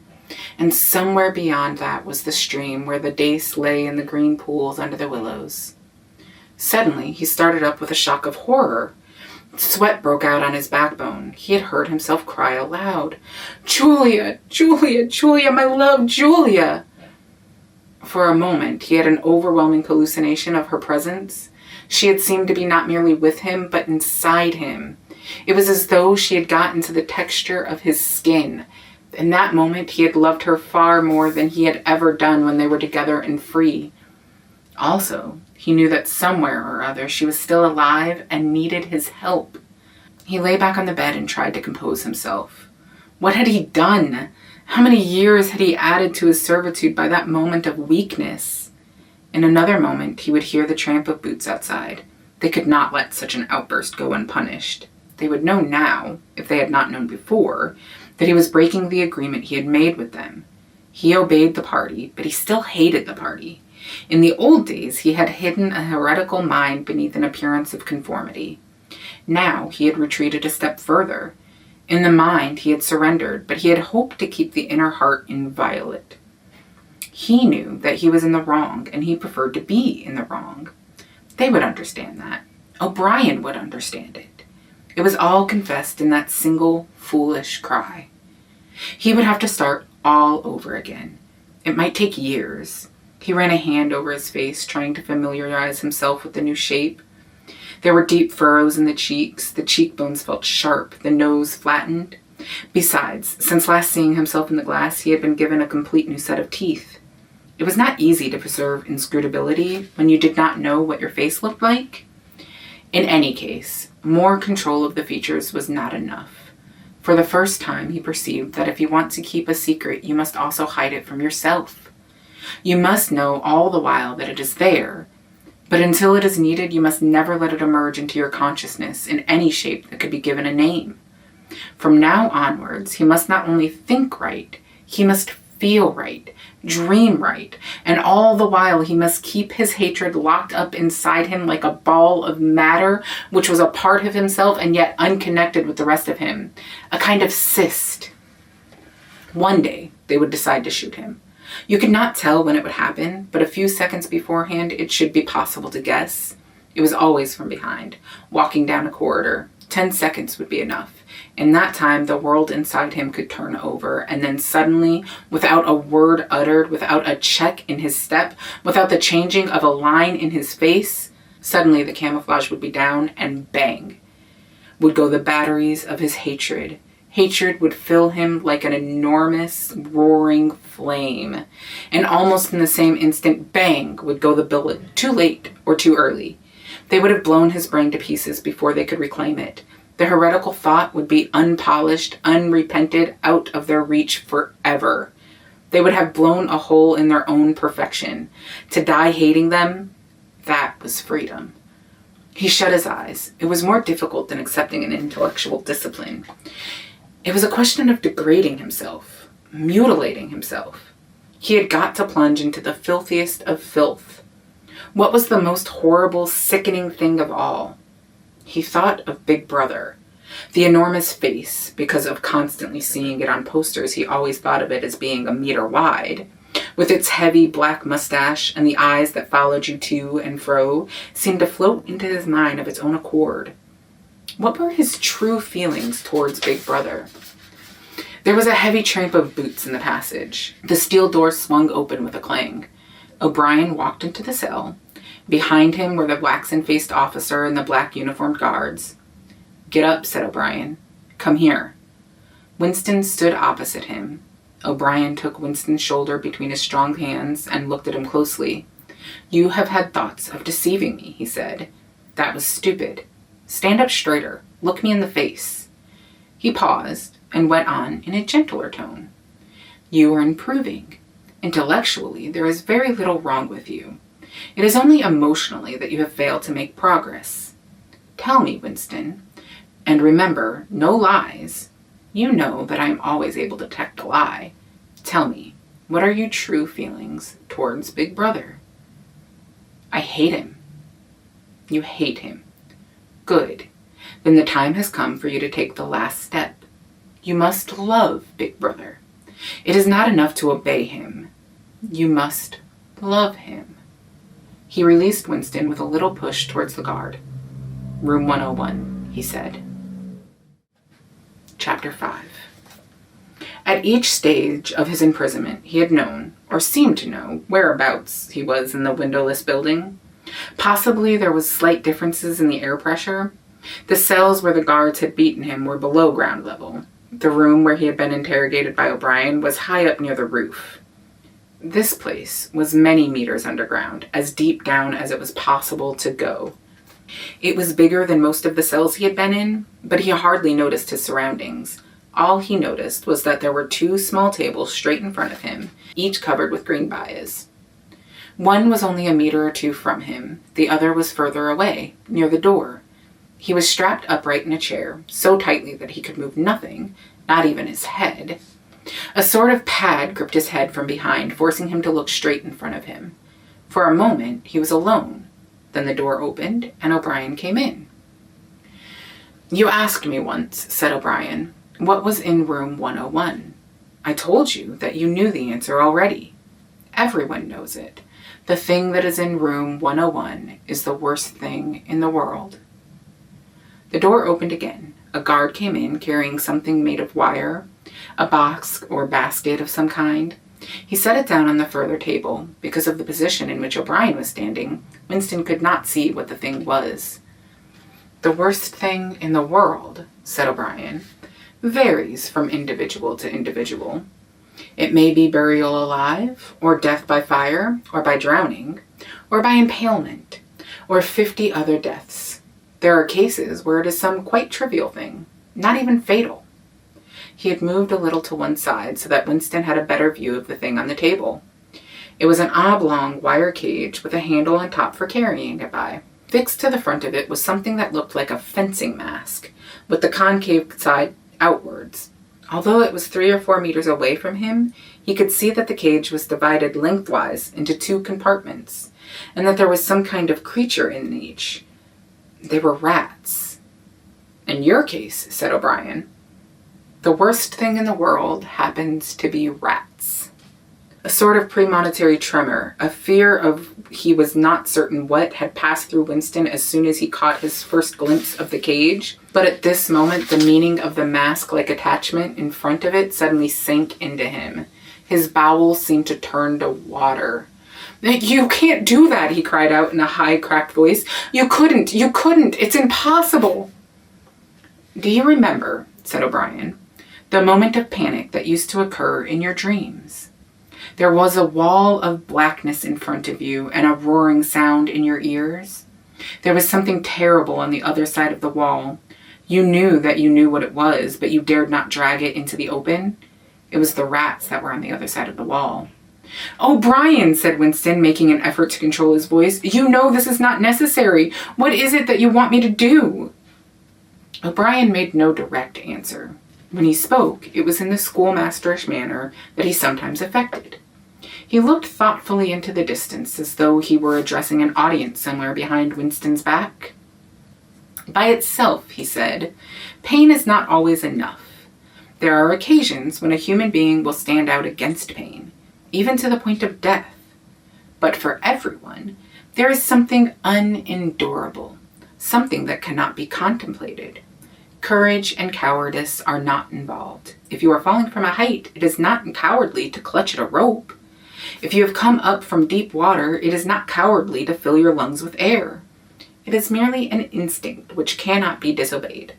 and somewhere beyond that was the stream where the dace lay in the green pools under the willows. Suddenly, he started up with a shock of horror. Sweat broke out on his backbone. He had heard himself cry aloud, "Julia, Julia, Julia, my love, Julia!" For a moment, he had an overwhelming hallucination of her presence. She had seemed to be not merely with him, but inside him. It was as though she had got into the texture of his skin. In that moment, he had loved her far more than he had ever done when they were together and free. Also, he knew that somewhere or other she was still alive and needed his help. He lay back on the bed and tried to compose himself. What had he done? How many years had he added to his servitude by that moment of weakness? In another moment, he would hear the tramp of boots outside. They could not let such an outburst go unpunished. They would know now, if they had not known before, that he was breaking the agreement he had made with them. He obeyed the party, but he still hated the party. In the old days, he had hidden a heretical mind beneath an appearance of conformity. Now he had retreated a step further. In the mind, he had surrendered, but he had hoped to keep the inner heart inviolate. He knew that he was in the wrong, and he preferred to be in the wrong. They would understand that. O'Brien would understand it. It was all confessed in that single foolish cry. He would have to start all over again. It might take years. He ran a hand over his face, trying to familiarize himself with the new shape. There were deep furrows in the cheeks. The cheekbones felt sharp, the nose flattened. Besides, since last seeing himself in the glass, he had been given a complete new set of teeth. It was not easy to preserve inscrutability when you did not know what your face looked like. In any case, more control of the features was not enough. For the first time, he perceived that if you want to keep a secret, you must also hide it from yourself. You must know all the while that it is there, but until it is needed, you must never let it emerge into your consciousness in any shape that could be given a name. From now onwards, he must not only think right, he must feel right, dream right, and all the while he must keep his hatred locked up inside him like a ball of matter which was a part of himself and yet unconnected with the rest of him, a kind of cyst. One day they would decide to shoot him. You could not tell when it would happen, but a few seconds beforehand it should be possible to guess. It was always from behind, walking down a corridor. 10 seconds would be enough. In that time, the world inside him could turn over, and then suddenly, without a word uttered, without a check in his step, without the changing of a line in his face, suddenly the camouflage would be down, and bang, would go the batteries of his hatred. Hatred would fill him like an enormous, roaring flame, and almost in the same instant, bang, would go the bullet, too late or too early. They would have blown his brain to pieces before they could reclaim it. The heretical thought would be unpolished, unrepented, out of their reach forever. They would have blown a hole in their own perfection. To die hating them, that was freedom. He shut his eyes. It was more difficult than accepting an intellectual discipline. It was a question of degrading himself, mutilating himself. He had got to plunge into the filthiest of filth. What was the most horrible, sickening thing of all? He thought of Big Brother. The enormous face, because of constantly seeing it on posters, he always thought of it as being a meter wide. With its heavy black mustache and the eyes that followed you to and fro, seemed to float into his mind of its own accord. What were his true feelings towards Big Brother? There was a heavy tramp of boots in the passage. The steel door swung open with a clang. O'Brien walked into the cell. Behind him were the waxen-faced officer and the black uniformed guards. "Get up," said O'Brien. "Come here." Winston stood opposite him. O'Brien took Winston's shoulder between his strong hands and looked at him closely. "You have had thoughts of deceiving me," he said. "That was stupid. Stand up straighter. Look me in the face." He paused and went on in a gentler tone. "You are improving. Intellectually, there is very little wrong with you. It is only emotionally that you have failed to make progress. Tell me, Winston, and remember, no lies. You know that I am always able to detect a lie. Tell me, what are your true feelings towards Big Brother?" "I hate him." "You hate him. Good. Then the time has come for you to take the last step. You must love Big Brother. It is not enough to obey him. You must love him." He released Winston with a little push towards the guard. "Room 101, he said. Chapter 5. At each stage of his imprisonment, he had known, or seemed to know, whereabouts he was in the windowless building. Possibly there was slight differences in the air pressure. The cells where the guards had beaten him were below ground level. The room where he had been interrogated by O'Brien was high up near the roof. This place was many meters underground, as deep down as it was possible to go. It was bigger than most of the cells he had been in, but he hardly noticed his surroundings. All he noticed was that there were 2 small tables straight in front of him, each covered with green baias. One was only a meter or 2 from him. The other was further away, near the door. He was strapped upright in a chair, so tightly that he could move nothing, not even his head. A sort of pad gripped his head from behind, forcing him to look straight in front of him. For a moment, he was alone. Then the door opened, and O'Brien came in. "You asked me once," said O'Brien, "what was in room 101. I told you that you knew the answer already. Everyone knows it. The thing that is in room 101 is the worst thing in the world." The door opened again. A guard came in carrying something made of wire, a box or basket of some kind. He set it down on the further table. Because of the position in which O'Brien was standing, Winston could not see what the thing was. "The worst thing in the world," said O'Brien, "varies from individual to individual. It may be burial alive, or death by fire, or by drowning, or by impalement, or 50 other deaths. There are cases where it is some quite trivial thing, not even fatal." He had moved a little to one side so that Winston had a better view of the thing on the table. It was an oblong wire cage with a handle on top for carrying it by. Fixed to the front of it was something that looked like a fencing mask, with the concave side outwards. Although it was 3 or 4 meters away from him, he could see that the cage was divided lengthwise into 2 compartments, and that there was some kind of creature in each. They were rats. "In your case," said O'Brien, "the worst thing in the world happens to be rats." A sort of premonitory tremor, a fear of he was not certain what, had passed through Winston as soon as he caught his first glimpse of the cage. But at this moment, the meaning of the mask-like attachment in front of it suddenly sank into him. His bowels seemed to turn to water. "You can't do that," he cried out in a high, cracked voice. You couldn't, it's impossible." "Do you remember," said O'Brien, "the moment of panic that used to occur in your dreams? There was a wall of blackness in front of you and a roaring sound in your ears. There was something terrible on the other side of the wall. You knew that you knew what it was, but you dared not drag it into the open. It was the rats that were on the other side of the wall." "O'Brien," said Winston, making an effort to control his voice, "you know this is not necessary. What is it that you want me to do?" O'Brien made no direct answer. When he spoke, it was in the schoolmasterish manner that he sometimes affected. He looked thoughtfully into the distance, as though he were addressing an audience somewhere behind Winston's back. "By itself," he said, "pain is not always enough. There are occasions when a human being will stand out against pain, even to the point of death. But for everyone, there is something unendurable, something that cannot be contemplated. Courage and cowardice are not involved. If you are falling from a height, it is not cowardly to clutch at a rope. If you have come up from deep water, it is not cowardly to fill your lungs with air. It is merely an instinct which cannot be disobeyed.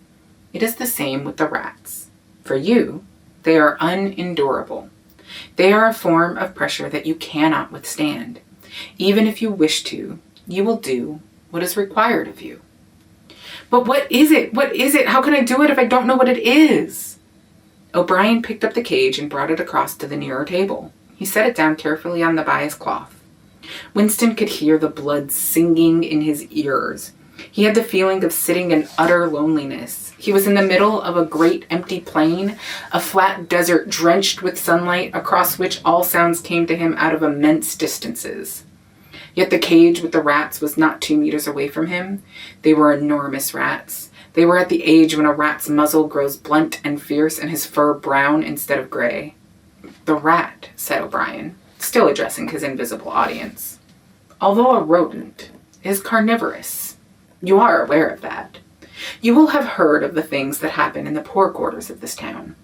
It is the same with the rats. For you, they are unendurable. They are a form of pressure that you cannot withstand. Even if you wish to, you will do what is required of you." "But what is it? What is it? How can I do it if I don't know what it is?" O'Brien picked up the cage and brought it across to the nearer table. He set it down carefully on the bias cloth. Winston could hear the blood singing in his ears. He had the feeling of sitting in utter loneliness. He was in the middle of a great empty plain, a flat desert drenched with sunlight across which all sounds came to him out of immense distances. Yet the cage with the rats was not 2 meters away from him. They were enormous rats. They were at the age when a rat's muzzle grows blunt and fierce and his fur brown instead of gray. "The rat," said O'Brien, still addressing his invisible audience, "although a rodent, is carnivorous. You are aware of that. You will have heard of the things that happen in the poor quarters of this town.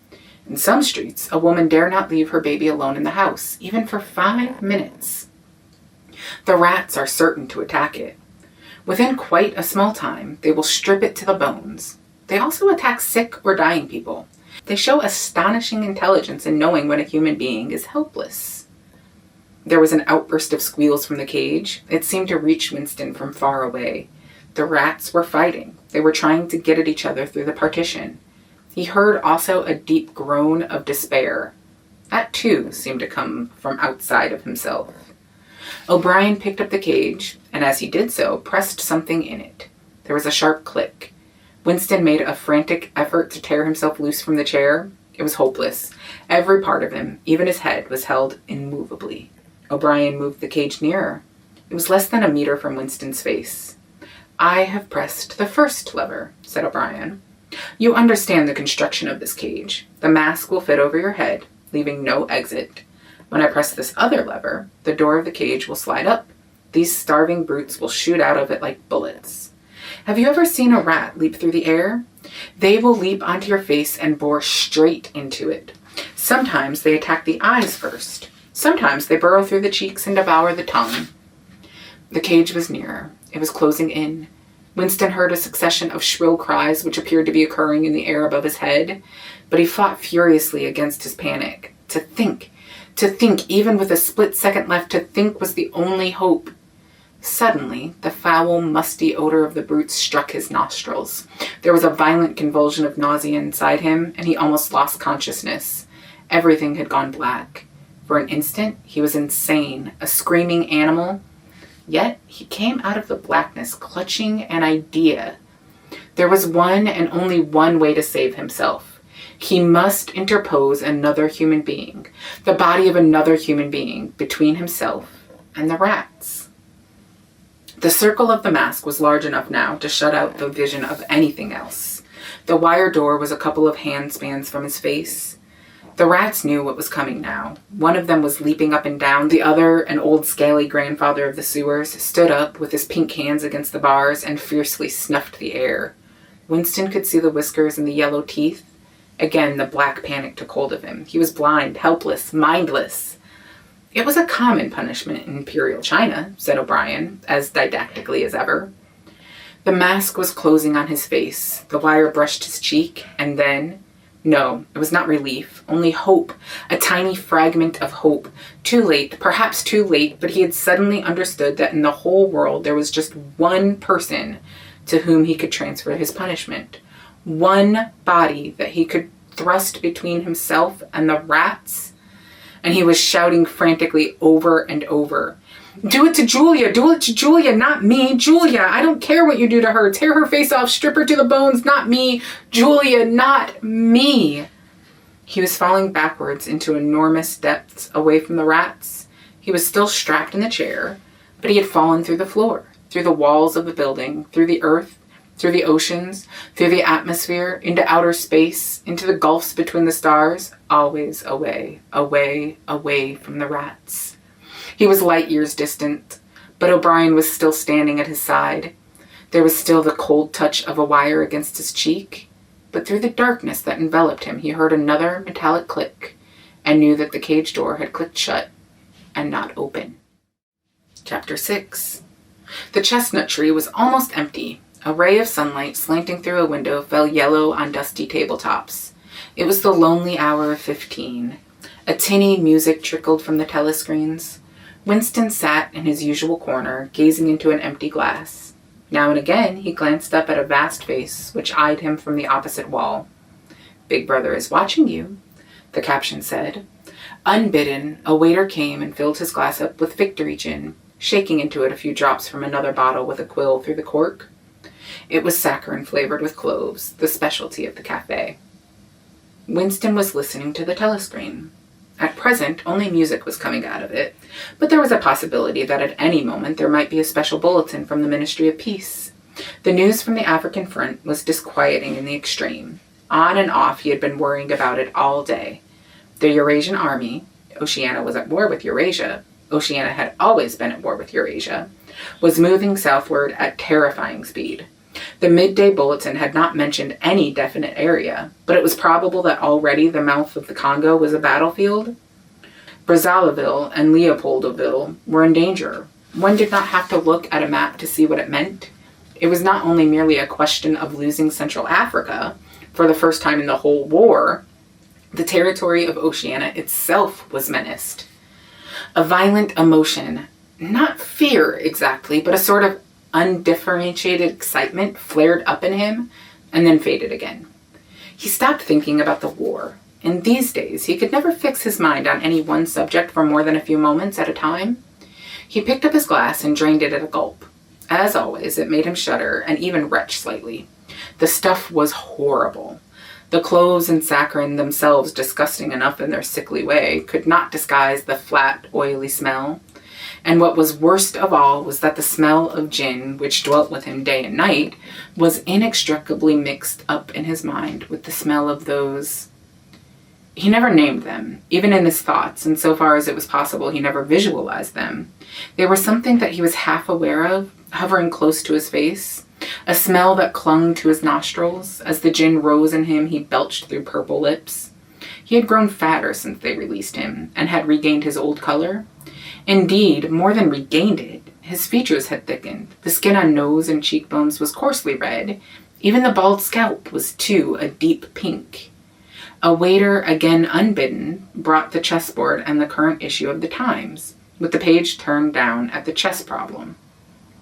In some streets, a woman dare not leave her baby alone in the house, even for 5 minutes. The rats are certain to attack it. Within quite a small time, they will strip it to the bones. They also attack sick or dying people. They show astonishing intelligence in knowing when a human being is helpless." There was an outburst of squeals from the cage. It seemed to reach Winston from far away. The rats were fighting. They were trying to get at each other through the partition. He heard also a deep groan of despair. That too seemed to come from outside of himself. O'Brien picked up the cage, and as he did so, pressed something in it. There was a sharp click. Winston made a frantic effort to tear himself loose from the chair. It was hopeless. Every part of him, even his head, was held immovably. O'Brien moved the cage nearer. It was less than a meter from Winston's face. "I have pressed the first lever," said O'Brien. "You understand the construction of this cage. The mask will fit over your head, leaving no exit. When I press this other lever, the door of the cage will slide up. These starving brutes will shoot out of it like bullets. Have you ever seen a rat leap through the air? They will leap onto your face and bore straight into it. Sometimes they attack the eyes first. Sometimes they burrow through the cheeks and devour the tongue." The cage was nearer. It was closing in. Winston heard a succession of shrill cries which appeared to be occurring in the air above his head, but he fought furiously against his panic. To think, even with a split second left, to think was the only hope. Suddenly, the foul, musty odor of the brutes struck his nostrils. There was a violent convulsion of nausea inside him, and he almost lost consciousness. Everything had gone black. For an instant, he was insane, a screaming animal. Yet, he came out of the blackness clutching an idea. There was one and only one way to save himself. He must interpose another human being, the body of another human being, between himself and the rats. The circle of the mask was large enough now to shut out the vision of anything else. The wire door was a couple of handspans from his face. The rats knew what was coming now. One of them was leaping up and down. The other, an old scaly grandfather of the sewers, stood up with his pink hands against the bars and fiercely snuffed the air. Winston could see the whiskers and the yellow teeth. Again, the black panic took hold of him. He was blind, helpless, mindless. "It was a common punishment in Imperial China," said O'Brien, as didactically as ever. The mask was closing on his face. The wire brushed his cheek, and then... No, it was not relief, only hope, a tiny fragment of hope. Too late, perhaps too late, but he had suddenly understood that in the whole world there was just one person to whom he could transfer his punishment. One body that he could thrust between himself and the rats. And he was shouting frantically over and over, "Do it to Julia! Do it to Julia! Not me! Julia! I don't care what you do to her! Tear her face off! Strip her to the bones! Not me! Julia! Not me!" He was falling backwards into enormous depths away from the rats. He was still strapped in the chair, but he had fallen through the floor, through the walls of the building, through the earth, through the oceans, through the atmosphere, into outer space, into the gulfs between the stars, always away, away, away from the rats. He was light years distant, but O'Brien was still standing at his side. There was still the cold touch of a wire against his cheek, but through the darkness that enveloped him, he heard another metallic click and knew that the cage door had clicked shut and not open. Chapter 6. The chestnut tree was almost empty. A ray of sunlight slanting through a window fell yellow on dusty tabletops. It was the lonely hour of 15. A tinny music trickled from the telescreens. Winston sat in his usual corner, gazing into an empty glass. Now and again, he glanced up at a vast face which eyed him from the opposite wall. "Big Brother is watching you," the caption said. Unbidden, a waiter came and filled his glass up with Victory gin, shaking into it a few drops from another bottle with a quill through the cork. It was saccharine flavored with cloves, the specialty of the cafe. Winston was listening to the telescreen. At present, only music was coming out of it, but there was a possibility that at any moment there might be a special bulletin from the Ministry of Peace. The news from the African front was disquieting in the extreme. On and off he had been worrying about it all day. The Eurasian army, Oceania was at war with Eurasia, Oceania had always been at war with Eurasia, was moving southward at terrifying speed. The midday bulletin had not mentioned any definite area, but it was probable that already the mouth of the Congo was a battlefield. Brazzaville and Leopoldville were in danger. One did not have to look at a map to see what it meant. It was not only merely a question of losing Central Africa for the first time in the whole war. The territory of Oceania itself was menaced. A violent emotion, not fear exactly, but a sort of undifferentiated excitement flared up in him and then faded again. He stopped thinking about the war. In these days, he could never fix his mind on any one subject for more than a few moments at a time. He picked up his glass and drained it at a gulp. As always, it made him shudder and even retch slightly. The stuff was horrible. The cloves and saccharin, themselves disgusting enough in their sickly way, could not disguise the flat, oily smell. And what was worst of all was that the smell of gin, which dwelt with him day and night, was inextricably mixed up in his mind with the smell of those... He never named them, even in his thoughts, and so far as it was possible, he never visualized them. They were something that he was half aware of, hovering close to his face, a smell that clung to his nostrils. As the gin rose in him, he belched through purple lips. He had grown fatter since they released him, and had regained his old color. Indeed, more than regained it, his features had thickened. The skin on nose and cheekbones was coarsely red. Even the bald scalp was, too, a deep pink. A waiter, again unbidden, brought the chessboard and the current issue of the Times, with the page turned down at the chess problem.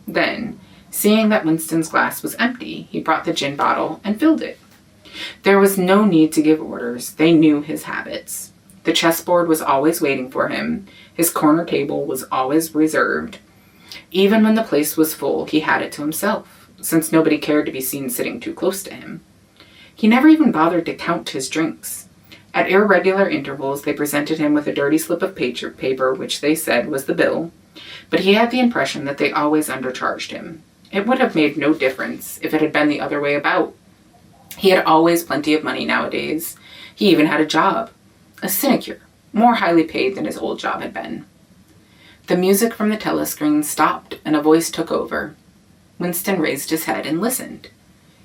Then, seeing that Winston's glass was empty, he brought the gin bottle and filled it. There was no need to give orders. They knew his habits. The chessboard was always waiting for him. His corner table was always reserved. Even when the place was full, he had it to himself, since nobody cared to be seen sitting too close to him. He never even bothered to count his drinks. At irregular intervals, they presented him with a dirty slip of paper, which they said was the bill, but he had the impression that they always undercharged him. It would have made no difference if it had been the other way about. He had always plenty of money nowadays. He even had a job, a sinecure, more highly paid than his old job had been. The music from the telescreen stopped and a voice took over. Winston raised his head and listened.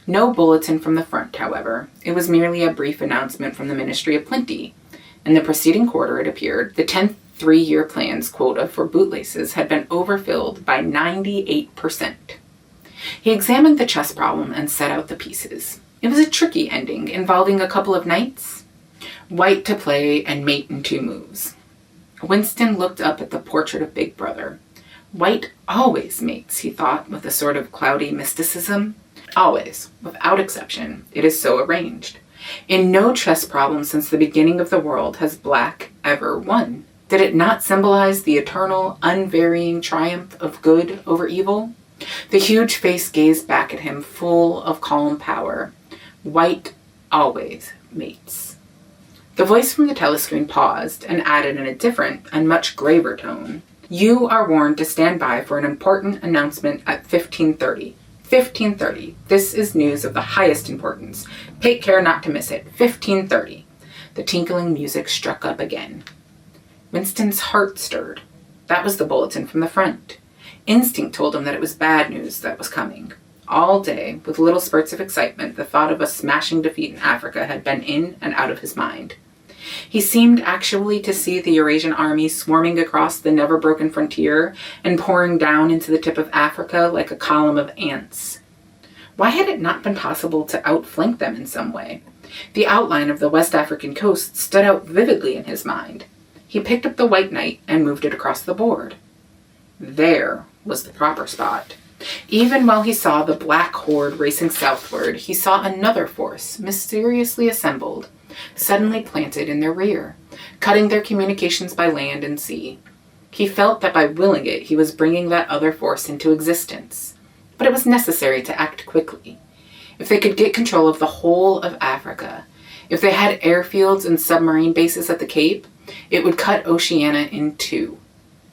No bulletin from the front, however. It was merely a brief announcement from the Ministry of Plenty. In the preceding quarter, it appeared, the 10th three-year plan's quota for bootlaces had been overfilled by 98%. He examined the chess problem and set out the pieces. It was a tricky ending, involving a couple of knights, white to play and mate in 2 moves. Winston looked up at the portrait of Big Brother. White always mates, he thought, with a sort of cloudy mysticism. Always, without exception, it is so arranged. In no chess problem since the beginning of the world has black ever won. Did it not symbolize the eternal, unvarying triumph of good over evil? The huge face gazed back at him, full of calm power. White always mates. The voice from the telescreen paused and added in a different and much graver tone. You are warned to stand by for an important announcement at 15:30. 15:30. This is news of the highest importance. Take care not to miss it. 15:30. The tinkling music struck up again. Winston's heart stirred. That was the bulletin from the front. Instinct told him that it was bad news that was coming. All day, with little spurts of excitement, the thought of a smashing defeat in Africa had been in and out of his mind. He seemed actually to see the Eurasian army swarming across the never-broken frontier and pouring down into the tip of Africa like a column of ants. Why had it not been possible to outflank them in some way? The outline of the West African coast stood out vividly in his mind. He picked up the white knight and moved it across the board. There was the proper spot. Even while he saw the black horde racing southward, he saw another force, mysteriously assembled, suddenly planted in their rear, cutting their communications by land and sea. He felt that by willing it, he was bringing that other force into existence. But it was necessary to act quickly. If they could get control of the whole of Africa, if they had airfields and submarine bases at the Cape, it would cut Oceania in 2.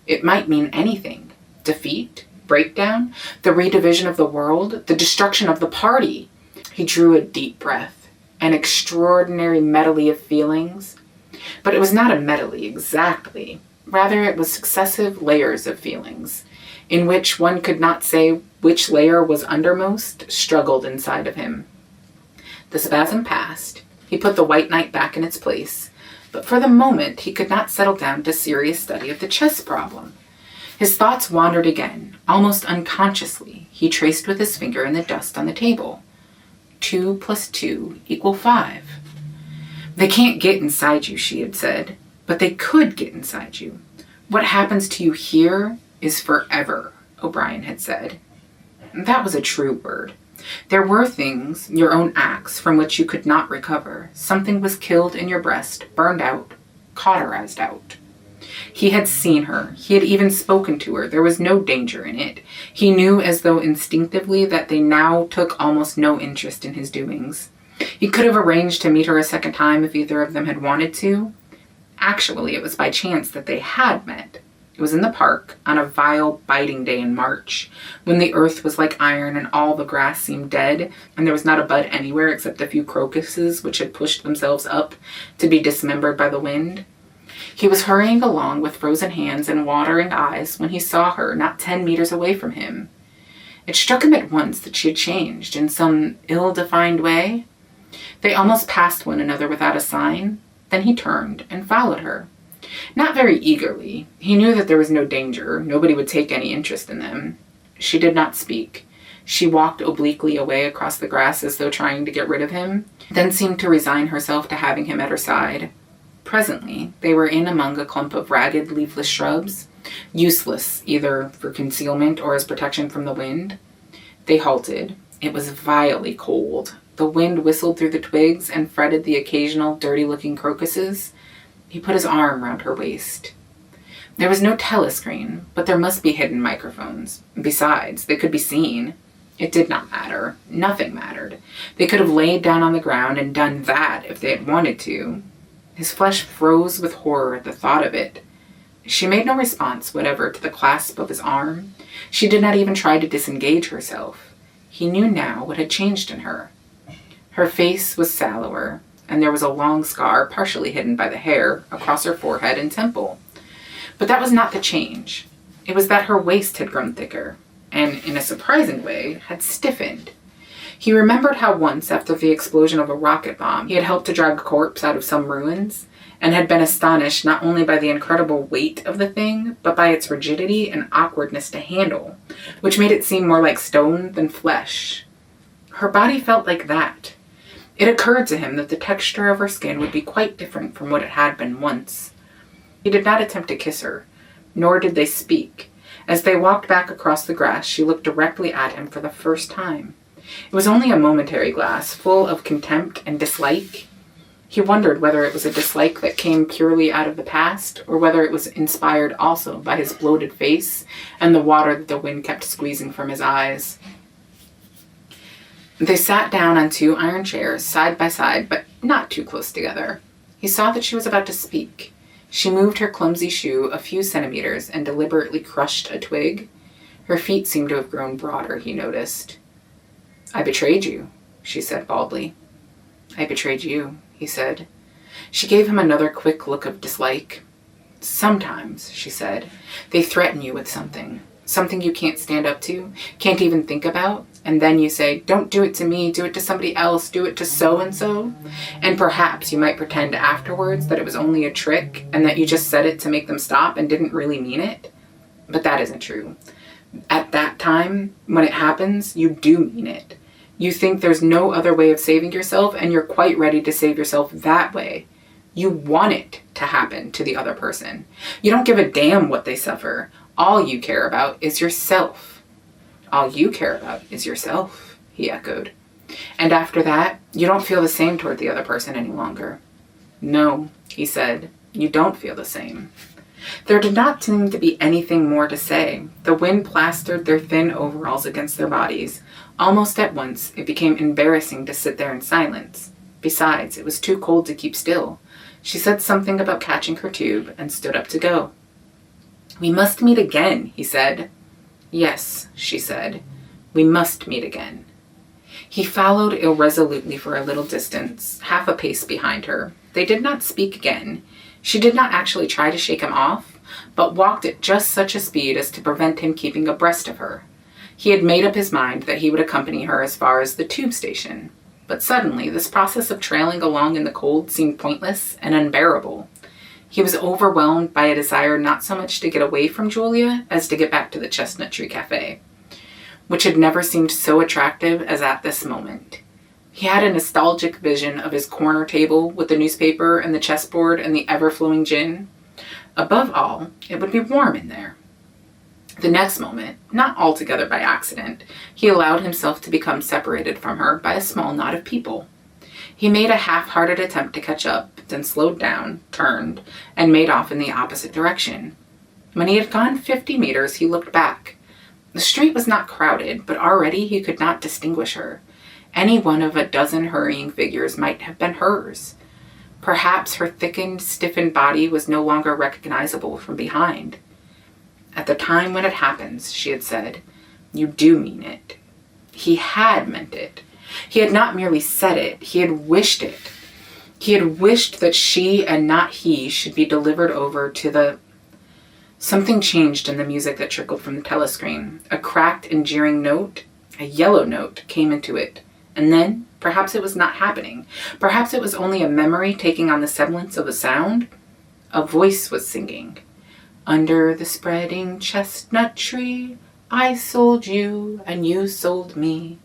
It might mean anything. Defeat, breakdown, the redivision of the world, the destruction of the party. He drew a deep breath, an extraordinary medley of feelings. But it was not a medley exactly. Rather, it was successive layers of feelings, in which one could not say which layer was undermost, struggled inside of him. The spasm passed. He put the white knight back in its place, but for the moment he could not settle down to serious study of the chess problem. His thoughts wandered again. Almost unconsciously, he traced with his finger in the dust on the table. 2 + 2 = 5. They can't get inside you, she had said, but they could get inside you. What happens to you here is forever, O'Brien had said. That was a true word. There were things, your own acts, from which you could not recover. Something was killed in your breast, burned out, cauterized out. He had seen her. He had even spoken to her. There was no danger in it. He knew as though instinctively that they now took almost no interest in his doings. He could have arranged to meet her a second time if either of them had wanted to. Actually, it was by chance that they had met. It was in the park on a vile, biting day in March, when the earth was like iron and all the grass seemed dead, and there was not a bud anywhere except a few crocuses which had pushed themselves up to be dismembered by the wind. He was hurrying along with frozen hands and watering eyes when he saw her not 10 meters away from him. It struck him at once that she had changed in some ill-defined way. They almost passed one another without a sign. Then he turned and followed her. Not very eagerly. He knew that there was no danger. Nobody would take any interest in them. She did not speak. She walked obliquely away across the grass as though trying to get rid of him, then seemed to resign herself to having him at her side. Presently, they were in among a clump of ragged, leafless shrubs, useless either for concealment or as protection from the wind. They halted. It was vilely cold. The wind whistled through the twigs and fretted the occasional dirty-looking crocuses. He put his arm round her waist. There was no telescreen, but there must be hidden microphones. Besides, they could be seen. It did not matter. Nothing mattered. They could have laid down on the ground and done that if they had wanted to. His flesh froze with horror at the thought of it. She made no response whatever to the clasp of his arm. She did not even try to disengage herself. He knew now what had changed in her. Her face was sallower, and there was a long scar, partially hidden by the hair, across her forehead and temple. But that was not the change. It was that her waist had grown thicker, and in a surprising way, had stiffened. He remembered how once, after the explosion of a rocket bomb, he had helped to drag a corpse out of some ruins, and had been astonished not only by the incredible weight of the thing, but by its rigidity and awkwardness to handle, which made it seem more like stone than flesh. Her body felt like that. It occurred to him that the texture of her skin would be quite different from what it had been once. He did not attempt to kiss her, nor did they speak. As they walked back across the grass, she looked directly at him for the first time. It was only a momentary glass, full of contempt and dislike. He wondered whether it was a dislike that came purely out of the past, or whether it was inspired also by his bloated face and the water that the wind kept squeezing from his eyes. They sat down on 2 iron chairs, side by side, but not too close together. He saw that she was about to speak. She moved her clumsy shoe a few centimeters and deliberately crushed a twig. Her feet seemed to have grown broader, he noticed. "I betrayed you," she said baldly. "I betrayed you," he said. She gave him another quick look of dislike. "Sometimes," she said, "they threaten you with something you can't stand up to, can't even think about, and then you say, 'Don't do it to me, do it to somebody else, do it to so-and-so,' and perhaps you might pretend afterwards that it was only a trick and that you just said it to make them stop and didn't really mean it. But that isn't true. At that time, when it happens, you do mean it. You think there's no other way of saving yourself, and you're quite ready to save yourself that way. You want it to happen to the other person. You don't give a damn what they suffer. All you care about is yourself." "All you care about is yourself," he echoed. "And after that, you don't feel the same toward the other person any longer." "No," he said, "you don't feel the same." There did not seem to be anything more to say. The wind plastered their thin overalls against their bodies. Almost at once, it became embarrassing to sit there in silence. Besides, it was too cold to keep still. She said something about catching her tube and stood up to go. "We must meet again," he said. "Yes," she said, "we must meet again." He followed irresolutely for a little distance, half a pace behind her. They did not speak again. She did not actually try to shake him off, but walked at just such a speed as to prevent him keeping abreast of her. He had made up his mind that he would accompany her as far as the tube station. But suddenly, this process of trailing along in the cold seemed pointless and unbearable. He was overwhelmed by a desire not so much to get away from Julia as to get back to the Chestnut Tree Cafe, which had never seemed so attractive as at this moment. He had a nostalgic vision of his corner table with the newspaper and the chessboard and the ever-flowing gin. Above all, it would be warm in there. The next moment, not altogether by accident, he allowed himself to become separated from her by a small knot of people. He made a half-hearted attempt to catch up, then slowed down, turned, and made off in the opposite direction. When he had gone 50 meters, he looked back. The street was not crowded, but already he could not distinguish her. Any one of a dozen hurrying figures might have been hers. Perhaps her thickened, stiffened body was no longer recognizable from behind. "At the time when it happens," she had said, "you do mean it." He had meant it. He had not merely said it, he had wished it. He had wished that she and not he should be delivered over to the... Something changed in the music that trickled from the telescreen. A cracked and jeering note, a yellow note, came into it. And then, perhaps it was not happening. Perhaps it was only a memory taking on the semblance of a sound. A voice was singing. "Under the spreading chestnut tree, I sold you and you sold me."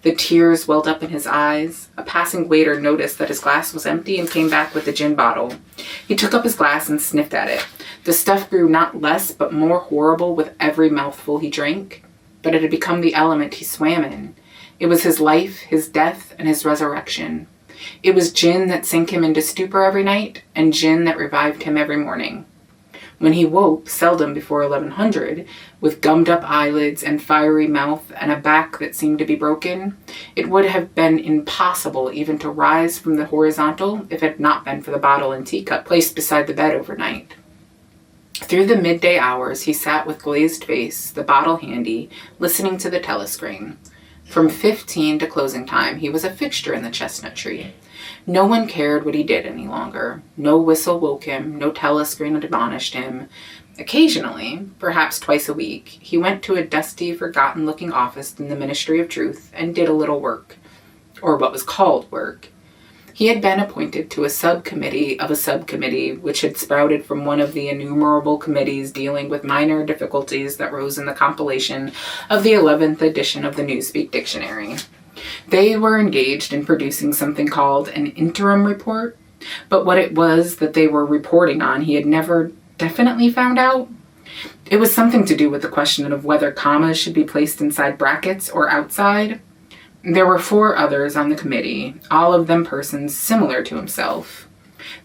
The tears welled up in his eyes. A passing waiter noticed that his glass was empty and came back with the gin bottle. He took up his glass and sniffed at it. The stuff grew not less but more horrible with every mouthful he drank, but it had become the element he swam in. It was his life, his death, and his resurrection. It was gin that sank him into stupor every night, and gin that revived him every morning. When he woke, seldom before 1100, with gummed-up eyelids and fiery mouth and a back that seemed to be broken, it would have been impossible even to rise from the horizontal if it had not been for the bottle and teacup placed beside the bed overnight. Through the midday hours, he sat with glazed face, the bottle handy, listening to the telescreen. From 15 to closing time, he was a fixture in the chestnut tree. No one cared what he did any longer. No whistle woke him, no telescreen admonished him. Occasionally, perhaps twice a week, he went to a dusty, forgotten-looking office in the Ministry of Truth and did a little work, or what was called work. He had been appointed to a subcommittee of a subcommittee which had sprouted from one of the innumerable committees dealing with minor difficulties that rose in the compilation of the 11th edition of the Newspeak Dictionary. They were engaged in producing something called an interim report, but what it was that they were reporting on he had never definitely found out. It was something to do with the question of whether commas should be placed inside brackets or outside. There were 4 others on the committee, all of them persons similar to himself.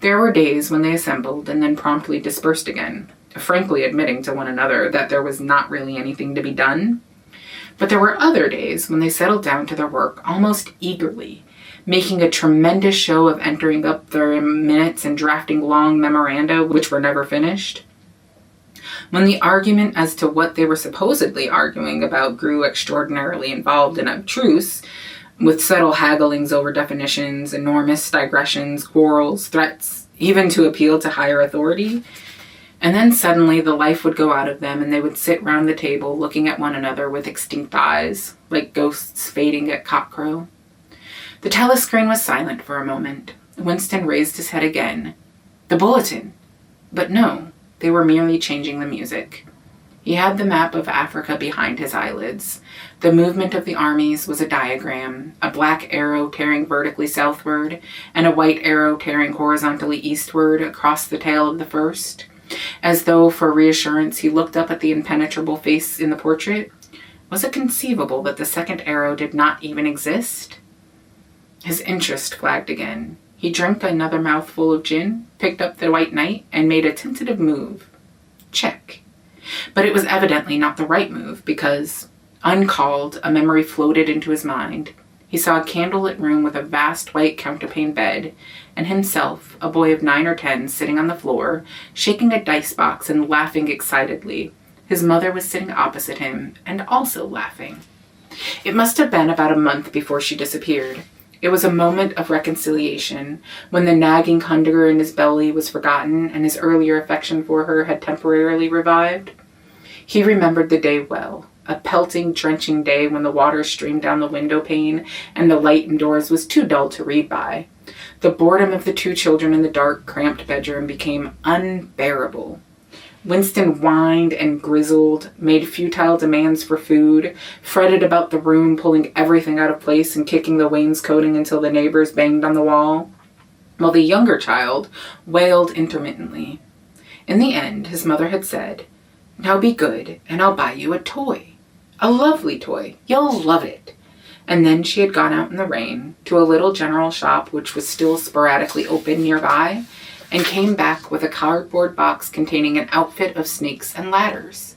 There were days when they assembled and then promptly dispersed again, frankly admitting to one another that there was not really anything to be done. But there were other days when they settled down to their work almost eagerly, making a tremendous show of entering up their minutes and drafting long memoranda which were never finished. When the argument as to what they were supposedly arguing about grew extraordinarily involved and abstruse, with subtle hagglings over definitions, enormous digressions, quarrels, threats, even to appeal to higher authority, and then suddenly the life would go out of them and they would sit round the table looking at one another with extinct eyes, like ghosts fading at cockcrow. The telescreen was silent for a moment. Winston raised his head again. The bulletin! But no. They were merely changing the music. He had the map of Africa behind his eyelids. The movement of the armies was a diagram, a black arrow tearing vertically southward, and a white arrow tearing horizontally eastward across the tail of the first. As though for reassurance, he looked up at the impenetrable face in the portrait. Was it conceivable that the second arrow did not even exist? His interest flagged again. He drank another mouthful of gin, picked up the white knight, and made a tentative move. Check. But it was evidently not the right move, because, uncalled, a memory floated into his mind. He saw a candlelit room with a vast white counterpane bed, and himself, a boy of 9 or 10, sitting on the floor, shaking a dice box and laughing excitedly. His mother was sitting opposite him, and also laughing. It must have been about a month before she disappeared. It was a moment of reconciliation, when the nagging hunger in his belly was forgotten and his earlier affection for her had temporarily revived. He remembered the day well, a pelting, drenching day when the water streamed down the window pane and the light indoors was too dull to read by. The boredom of the 2 children in the dark, cramped bedroom became unbearable. Winston whined and grizzled, made futile demands for food, fretted about the room, pulling everything out of place and kicking the wainscoting until the neighbors banged on the wall, while the younger child wailed intermittently. In the end, his mother had said, Now be good, and I'll buy you a toy. A lovely toy. You'll love it." And then she had gone out in the rain to a little general shop which was still sporadically open nearby, and came back with a cardboard box containing an outfit of snakes and ladders.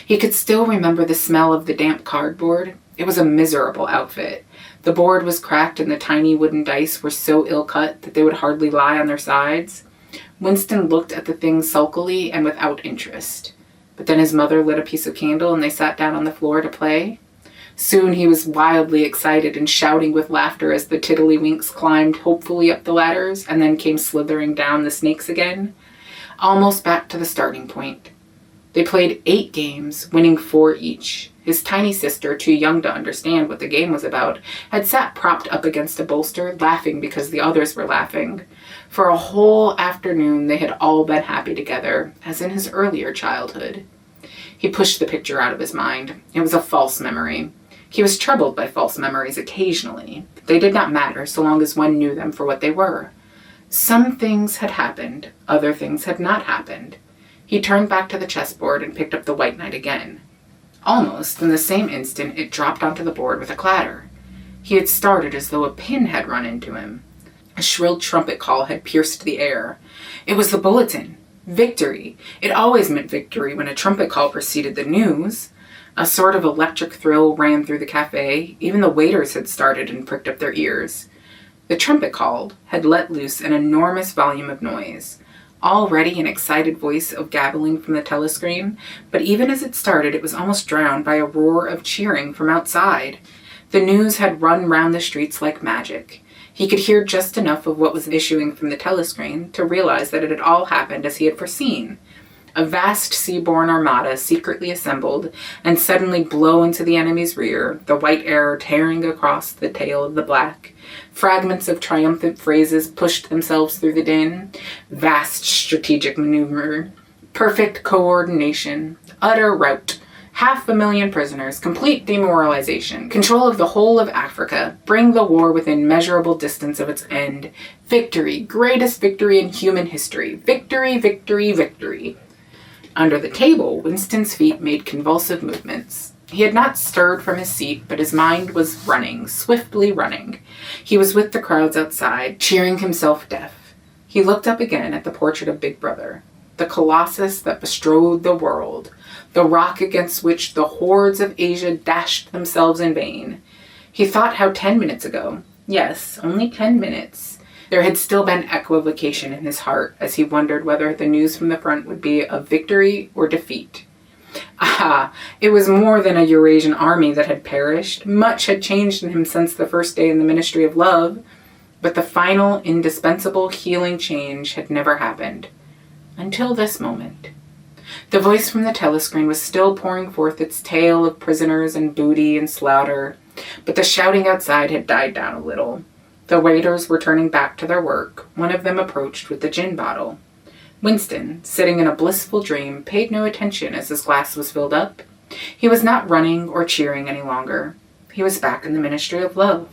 He could still remember the smell of the damp cardboard. It was a miserable outfit. The board was cracked and the tiny wooden dice were so ill-cut that they would hardly lie on their sides. Winston looked at the thing sulkily and without interest. But then his mother lit a piece of candle and they sat down on the floor to play. Soon he was wildly excited and shouting with laughter as the tiddlywinks climbed hopefully up the ladders and then came slithering down the snakes again, almost back to the starting point. They played 8 games, winning 4 each. His tiny sister, too young to understand what the game was about, had sat propped up against a bolster, laughing because the others were laughing. For a whole afternoon they had all been happy together, as in his earlier childhood. He pushed the picture out of his mind. It was a false memory. He was troubled by false memories occasionally. They did not matter so long as one knew them for what they were. Some things had happened, other things had not happened. He turned back to the chessboard and picked up the white knight again. Almost in the same instant it dropped onto the board with a clatter. He had started as though a pin had run into him. A shrill trumpet call had pierced the air. It was the bulletin. Victory! It always meant victory when a trumpet call preceded the news. A sort of electric thrill ran through the cafe. Even the waiters had started and pricked up their ears. The trumpet call had let loose an enormous volume of noise. Already an excited voice of gabbling from the telescreen, but even as it started it was almost drowned by a roar of cheering from outside. The news had run round the streets like magic. He could hear just enough of what was issuing from the telescreen to realize that it had all happened as he had foreseen. A vast seaborne armada secretly assembled and suddenly blow into the enemy's rear, the white air tearing across the tail of the black. Fragments of triumphant phrases pushed themselves through the din. Vast strategic maneuver. Perfect coordination. Utter rout. 500,000 prisoners. Complete demoralization. Control of the whole of Africa. Bring the war within measurable distance of its end. Victory. Greatest victory in human history. Victory, victory, victory. Under the table, Winston's feet made convulsive movements. He had not stirred from his seat, but his mind was running, swiftly running. He was with the crowds outside, cheering himself deaf. He looked up again at the portrait of Big Brother, the colossus that bestrode the world, the rock against which the hordes of Asia dashed themselves in vain. He thought how 10 minutes ago, yes, only 10 minutes, there had still been equivocation in his heart as he wondered whether the news from the front would be of victory or defeat. Ah, it was more than a Eurasian army that had perished. Much had changed in him since the first day in the Ministry of Love, but the final, indispensable healing change had never happened. Until this moment. The voice from the telescreen was still pouring forth its tale of prisoners and booty and slaughter, but the shouting outside had died down a little. The waiters were turning back to their work. One of them approached with the gin bottle. Winston, sitting in a blissful dream, paid no attention as his glass was filled up. He was not running or cheering any longer. He was back in the Ministry of Love,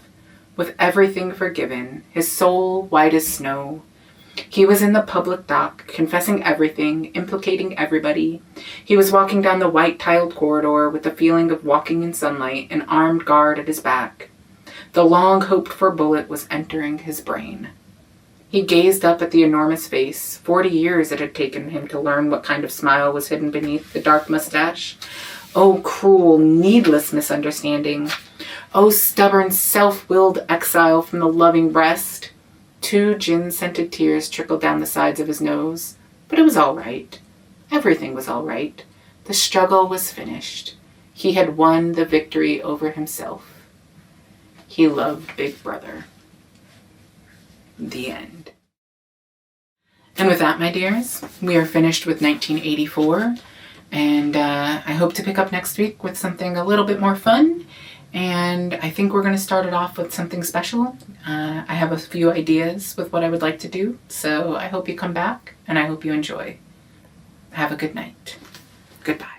with everything forgiven, his soul white as snow. He was in the public dock, confessing everything, implicating everybody. He was walking down the white tiled corridor with the feeling of walking in sunlight, an armed guard at his back. The long-hoped-for bullet was entering his brain. He gazed up at the enormous face. 40 years it had taken him to learn what kind of smile was hidden beneath the dark mustache. Oh, cruel, needless misunderstanding. Oh, stubborn, self-willed exile from the loving breast. 2 gin-scented tears trickled down the sides of his nose. But it was all right. Everything was all right. The struggle was finished. He had won the victory over himself. He loved Big Brother. The end. And with that, my dears, we are finished with 1984, and I hope to pick up next week with something a little bit more fun, and I think we're going to start it off with something special. I have a few ideas with what I would like to do, so I hope you come back, and I hope you enjoy. Have a good night. Goodbye.